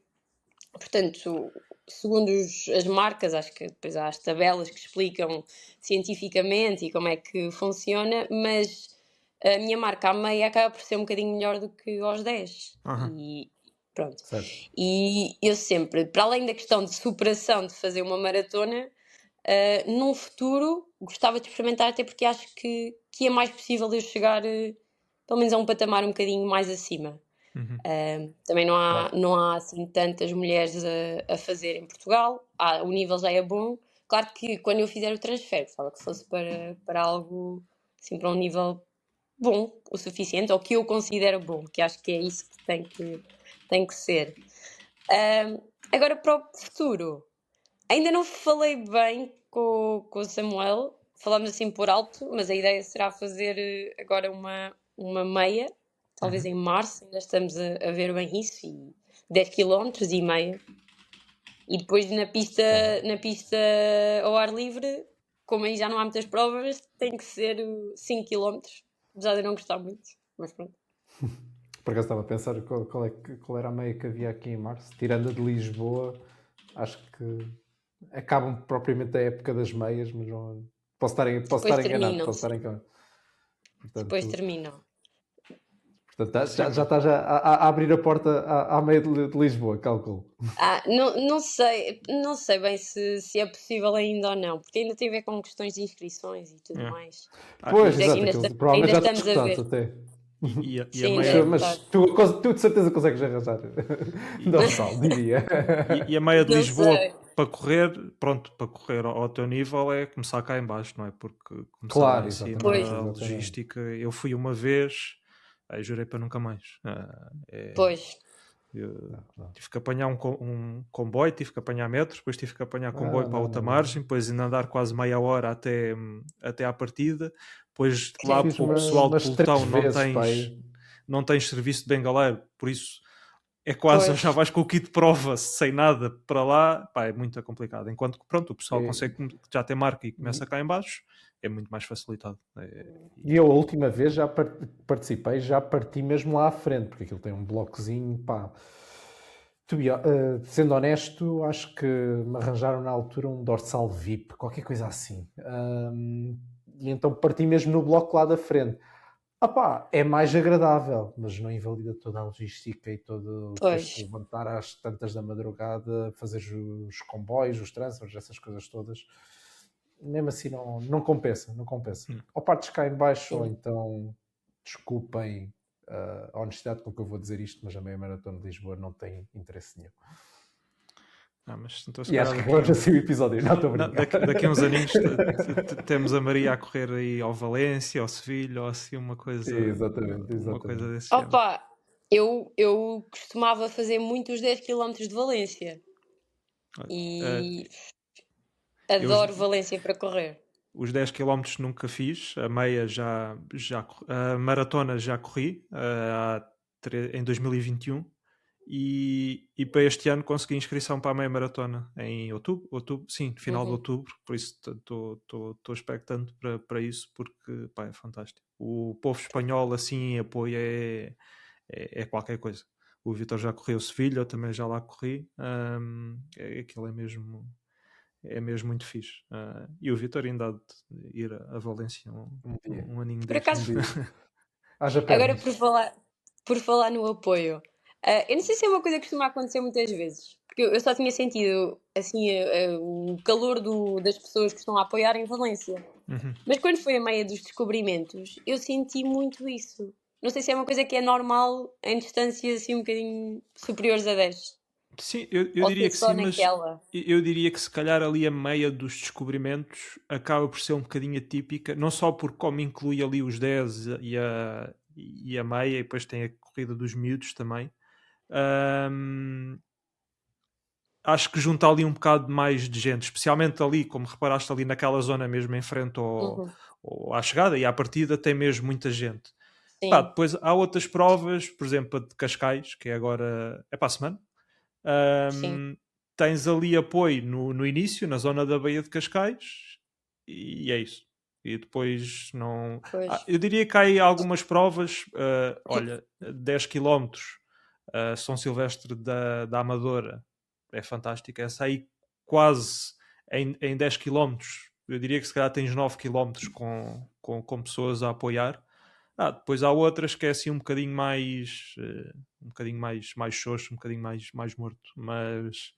portanto, segundo as marcas, acho que depois há as tabelas que explicam cientificamente e como é que funciona, mas a minha marca à meia acaba por ser um bocadinho melhor do que aos 10. E pronto. Certo. E eu sempre, para além da questão de superação de fazer uma maratona, num futuro gostava de experimentar, até porque acho que é mais possível eu chegar pelo menos a um patamar um bocadinho mais acima. Também não há assim tantas mulheres a fazer em Portugal. O nível já é bom. Claro que quando eu fizer o transfer, gostava que fosse para algo assim, para um nível bom o suficiente, ou que eu considero bom, que acho que é isso que tem que ser. Agora para o futuro, ainda não falei bem com o Samuel, falamos assim por alto, mas a ideia será fazer agora uma meia, talvez em março, ainda estamos a ver bem isso, e 10 km e meia. E depois na pista ao ar livre, como aí já não há muitas provas, tem que ser 5 km, apesar de eu não gostar muito, mas pronto. Por acaso estava a pensar qual era a meia que havia aqui em março. Tirando a de Lisboa, acho que acabam propriamente a época das meias, mas não, posso estar Depois enganado, posso estar terminam-se. enganado. Depois Portanto, terminam. já estás a abrir a porta à meia de Lisboa, calculo. Não sei bem se é possível ainda ou não, porque ainda tem a ver com questões de inscrições e tudo É. mais. Pois, Ainda, exato, ainda, aquilo, esta- provavelmente ainda já está estamos a esgotado ver. até. E a Sim, meia, deve Mas estar. tu de certeza consegues arranjar e, dorsal, diria. e a meia de Não Lisboa sei. para correr ao teu nível é começar cá em baixo, não é? Porque começar lá Claro, em cima, exatamente, Pois, a exatamente. logística, eu fui uma vez, aí jurei para nunca mais. pois. Eu Não. tive que apanhar um comboio, tive que apanhar metro, depois tive que apanhar comboio para Não, outra não. margem, depois ainda andar quase meia hora até à partida. Depois lá Credo. Fiz para o pessoal de umas 3 pelotão vezes, pai. não tens serviço de bengaleiro, por isso é quase, já Pois. vais com o kit de prova sem nada para lá, pá, é muito complicado. Enquanto que pronto, o pessoal consegue já ter marca e começa cá em baixo, é muito mais facilitado. E eu a última vez já participei, já parti mesmo lá à frente, porque aquilo tem um blocozinho, pá. Sendo honesto, acho que me arranjaram na altura um dorsal VIP, qualquer coisa assim. E então parti mesmo no bloco lá da frente. Pá, é mais agradável, mas não invalida toda a logística e todo depois Pois. de levantar às tantas da madrugada, fazer os comboios, os transfers, essas coisas todas. Mesmo assim não compensa, não compensa. Ou partes cá em baixo, ou Sim. então desculpem a honestidade com que eu vou dizer isto, mas a meia maratona de Lisboa não tem interesse nenhum. Mas então, se E acho calhar que agora já sei o episódio, não estou a não, brincar. daqui a uns aninhos temos a Maria a correr aí ao Valência, ao Sevilha, ou assim uma coisa Exatamente. desse género. Opa, eu costumava fazer muito os 10 km de Valência e adoro Valência para correr. Os 10 km nunca fiz, a meia a maratona já corri em 2021 e para este ano consegui inscrição para a meia maratona em outubro, sim, final de outubro, por isso estou expectante para isso, porque pá, é fantástico. O povo espanhol assim em apoio é qualquer coisa. O Vitor já correu Sevilha, eu também já lá corri, aquilo é mesmo muito fixe. E o Vitor ainda há de ir a Valência um aninho Por destes. acaso, Haja agora pernas. por falar no apoio, eu não sei se é uma coisa que costuma acontecer muitas vezes, porque eu só tinha sentido assim o calor das pessoas que estão a apoiar em Valência. Mas quando foi a meia dos descobrimentos, eu senti muito isso. Não sei se é uma coisa que é normal em distâncias assim um bocadinho superiores a 10. Sim, eu Ou se diria é que só sim, mas naquela. eu diria que se calhar ali a meia dos descobrimentos acaba por ser um bocadinho atípica, não só porque como inclui ali os 10 e a meia, e depois tem a corrida dos miúdos também. Acho que junta ali um bocado mais de gente, especialmente ali, como reparaste ali naquela zona mesmo em frente à chegada e à partida, tem mesmo muita gente. Pá, Sim. depois há outras provas, por exemplo a de Cascais, que é agora, é para a semana. Sim. Tens ali apoio no início, na zona da Baía de Cascais, e é isso. E depois não. Pois. Eu diria que há aí algumas provas, olha, 10 km, São Silvestre da Amadora, é fantástica. Essa aí quase em 10 km, eu diria que se calhar tens 9 km com pessoas a apoiar. Depois há outras que é assim um bocadinho mais xoxo, um bocadinho mais morto, mas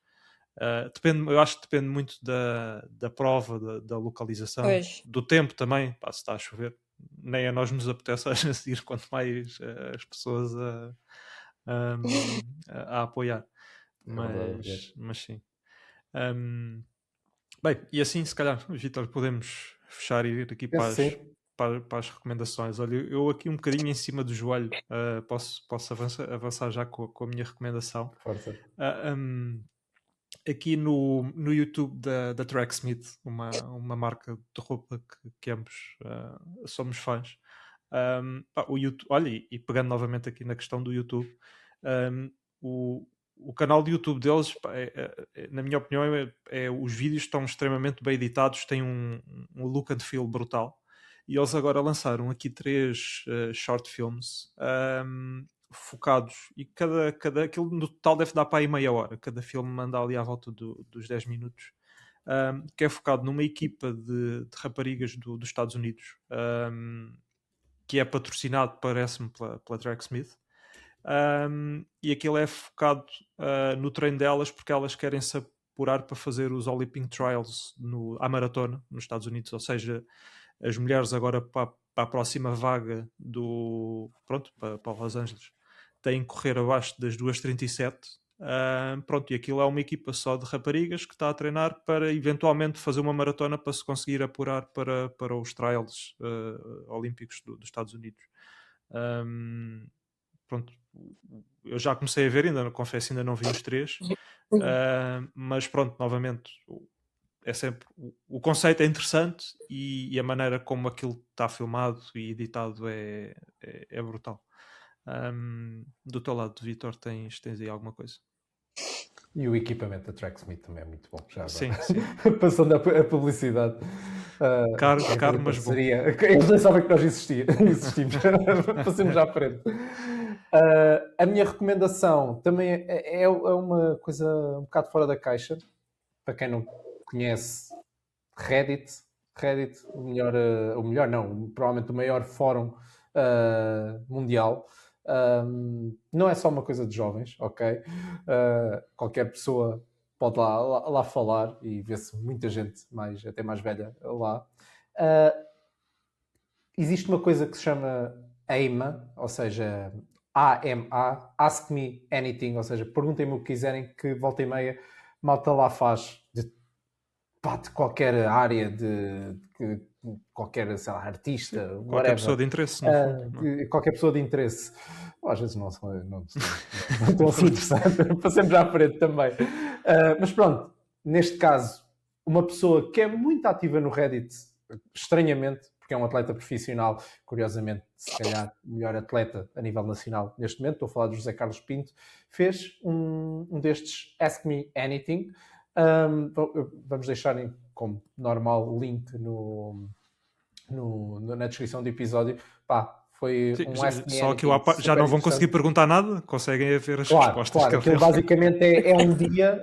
depende, eu acho que depende muito da prova, da localização, Pois. do tempo também. Pá, se está a chover, nem a nós nos apetece a seguir, quanto mais as pessoas a apoiar. Mas sim. Bem, e assim se calhar, Vitor, podemos fechar e ir aqui para as recomendações. Olha, eu aqui um bocadinho em cima do joelho, posso avançar já com a minha recomendação. Força. Aqui no YouTube da Tracksmith, uma marca de roupa que ambos somos fãs. O YouTube, olha, e pegando novamente aqui na questão do YouTube, o canal de YouTube deles, na minha opinião, os vídeos estão extremamente bem editados, têm um look and feel brutal. E eles agora lançaram aqui 3 short films focados, e aquilo no total deve dar para aí meia hora. Cada filme manda ali à volta dos 10 minutos. que é focado numa equipa de raparigas dos Estados Unidos, que é patrocinado, parece-me, pela Drag Smith. E aquilo é focado no treino delas, porque elas querem se apurar para fazer os Olympic Trials à maratona nos Estados Unidos, ou seja, as mulheres agora para a próxima vaga para Los Angeles têm que correr abaixo das 2:37. E aquilo é uma equipa só de raparigas que está a treinar para eventualmente fazer uma maratona para se conseguir apurar para os trials olímpicos dos Estados Unidos. Eu já comecei a ver, confesso, ainda não vi os 3, mas pronto, novamente, é sempre o conceito é interessante e a maneira como aquilo está filmado e editado é brutal. Do teu lado, Vitor, tens aí alguma coisa? E o equipamento da Tracksmith também é muito bom. Já agora. Sim. Passando a publicidade. Caro, mas bom. Eles nem sabem que nós existimos. Passemos já à frente. A minha recomendação também é uma coisa um bocado fora da caixa. Para quem não conhece, Reddit, provavelmente o maior fórum mundial. Não é só uma coisa de jovens, ok? Qualquer pessoa pode lá falar e vê-se muita gente até mais velha lá. Existe uma coisa que se chama AMA, ou seja, AMA, Ask Me Anything, ou seja, perguntem-me o que quiserem, que volta e meia malta lá faz de qualquer área, de qualquer, sei lá, artista, qualquer pessoa de interesse, qualquer pessoa de interesse. Às vezes não estão assim interessante, passemos já à frente também. Mas pronto, neste caso, uma pessoa que é muito ativa no Reddit, estranhamente, porque é um atleta profissional, curiosamente, se calhar o melhor atleta a nível nacional neste momento, estou a falar do José Carlos Pinto, fez um destes Ask Me Anything. Vamos deixar como normal o link na descrição do episódio. Foi um Ask Me só que Anything já não vão conseguir perguntar nada, conseguem ver as respostas. Claro, aquilo basicamente é um dia,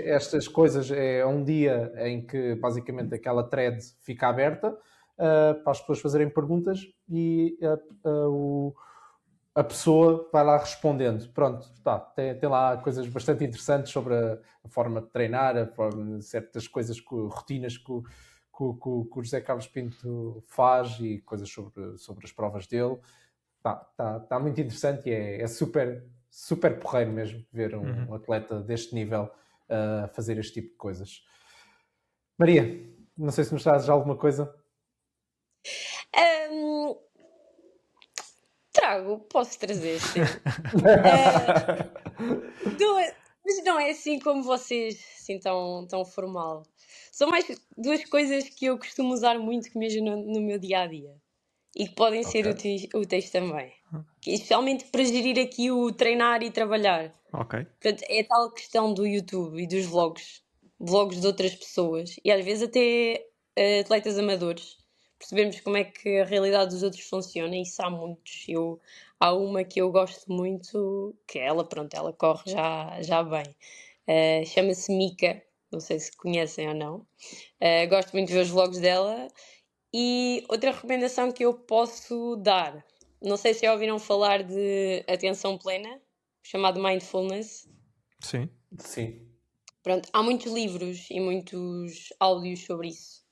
estas coisas é um dia em que basicamente aquela thread fica aberta para as pessoas fazerem perguntas e a pessoa vai lá respondendo. Pronto, tem lá coisas bastante interessantes sobre a forma de treinar, certas coisas, rotinas que o José Carlos Pinto faz e coisas sobre as provas dele. Está muito interessante e é super, super porreiro mesmo ver um atleta deste nível fazer este tipo de coisas. Maria, não sei se nos trazes alguma coisa. Posso trazer, sim. Mas não é assim como vocês, assim tão formal. São mais 2 coisas que eu costumo usar muito que me ajudam no meu dia-a-dia e que podem ser úteis também. Especialmente para gerir aqui o treinar e trabalhar. Portanto, é a tal questão do YouTube e dos vlogs de outras pessoas e às vezes até atletas amadores. Percebemos como é que a realidade dos outros funciona e isso há muitos. Há uma que eu gosto muito, que ela corre já bem. Chama-se Mika, não sei se conhecem ou não. Gosto muito de ver os vlogs dela. E outra recomendação que eu posso dar, não sei se já ouviram falar de atenção plena, chamado Mindfulness. Sim. Pronto, há muitos livros e muitos áudios sobre isso.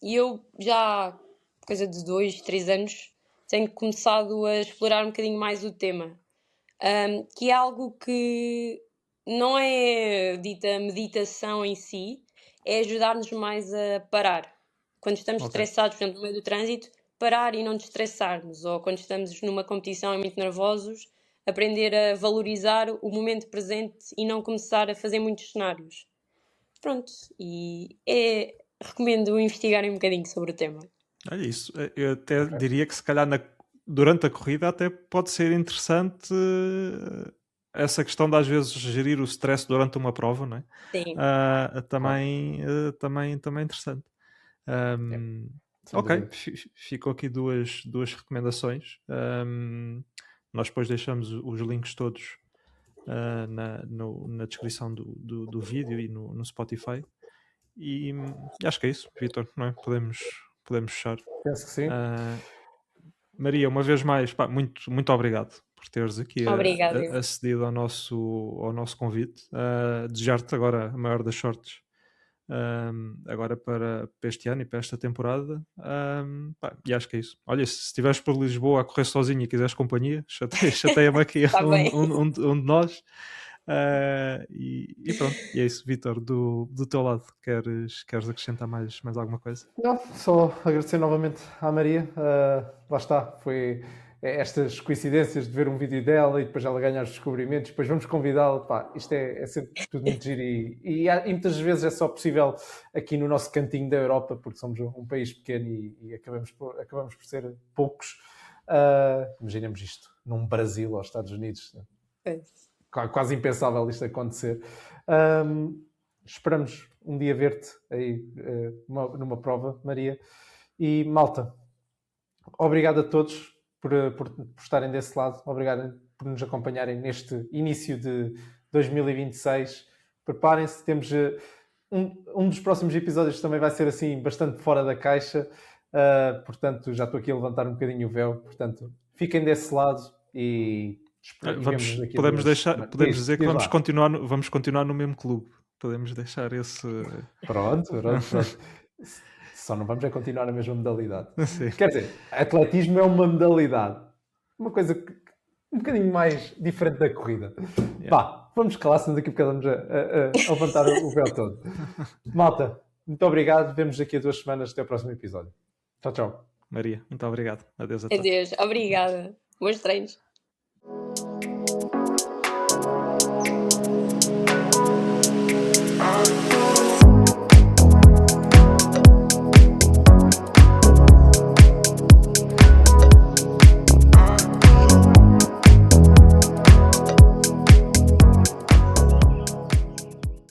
E eu já, coisa de 2, 3 anos, tenho começado a explorar um bocadinho mais o tema. Que é algo que não é dita meditação em si, é ajudar-nos mais a parar. Quando estamos estressados, por exemplo, no meio do trânsito, parar e não nos estressarmos. Ou quando estamos numa competição e muito nervosos, aprender a valorizar o momento presente e não começar a fazer muitos cenários. Pronto, recomendo investigarem um bocadinho sobre o tema. Olha isso, eu até diria que se calhar durante a corrida até pode ser interessante essa questão de às vezes gerir o stress durante uma prova, não é? Sim. Também interessante. Ficou aqui duas recomendações. Nós depois deixamos os links todos na descrição do vídeo e no Spotify. E acho que é isso, Vítor, não é? Podemos fechar. Penso que sim. Maria, uma vez mais, pá, muito, muito obrigado por teres aqui Obrigada. acedido ao nosso convite. Desejar-te agora a maior das sortes agora para este ano e para esta temporada. Pá, e acho que é isso. Olha, se estiveres por Lisboa a correr sozinho e quiseres companhia, chateia-me aqui Tá bem. um de nós. E pronto, e é isso, Vítor, do teu lado, queres acrescentar mais alguma coisa? Não, só agradecer novamente à Maria. Lá está, foi estas coincidências de ver um vídeo dela e depois ela ganhar os descobrimentos, depois vamos convidá-la. Pá, isto é sempre tudo muito giro e muitas vezes é só possível aqui no nosso cantinho da Europa, porque somos um país pequeno e acabamos por ser poucos. Imaginemos isto num Brasil ou Estados Unidos. Quase impensável isto acontecer. Esperamos um dia ver-te aí numa prova, Maria. E malta, obrigado a todos por estarem desse lado. Obrigado por nos acompanharem neste início de 2026. Preparem-se, temos um dos próximos episódios também vai ser assim bastante fora da caixa. Portanto, já estou aqui a levantar um bocadinho o véu. Portanto, fiquem desse lado e podemos dizer que vamos continuar no mesmo clube. Podemos deixar esse... Pronto. Só não vamos continuar na mesma modalidade. Sim. Quer dizer, atletismo é uma modalidade. Uma coisa um bocadinho mais diferente da corrida. Vá, vamos calar, senão daqui a bocado vamos a levantar o véu todo. Malta, muito obrigado. Vemos daqui a 2 semanas. Até o próximo episódio. Tchau, tchau. Maria, muito obrigado. Adeus a todos. Adeus, obrigada. Bons treinos.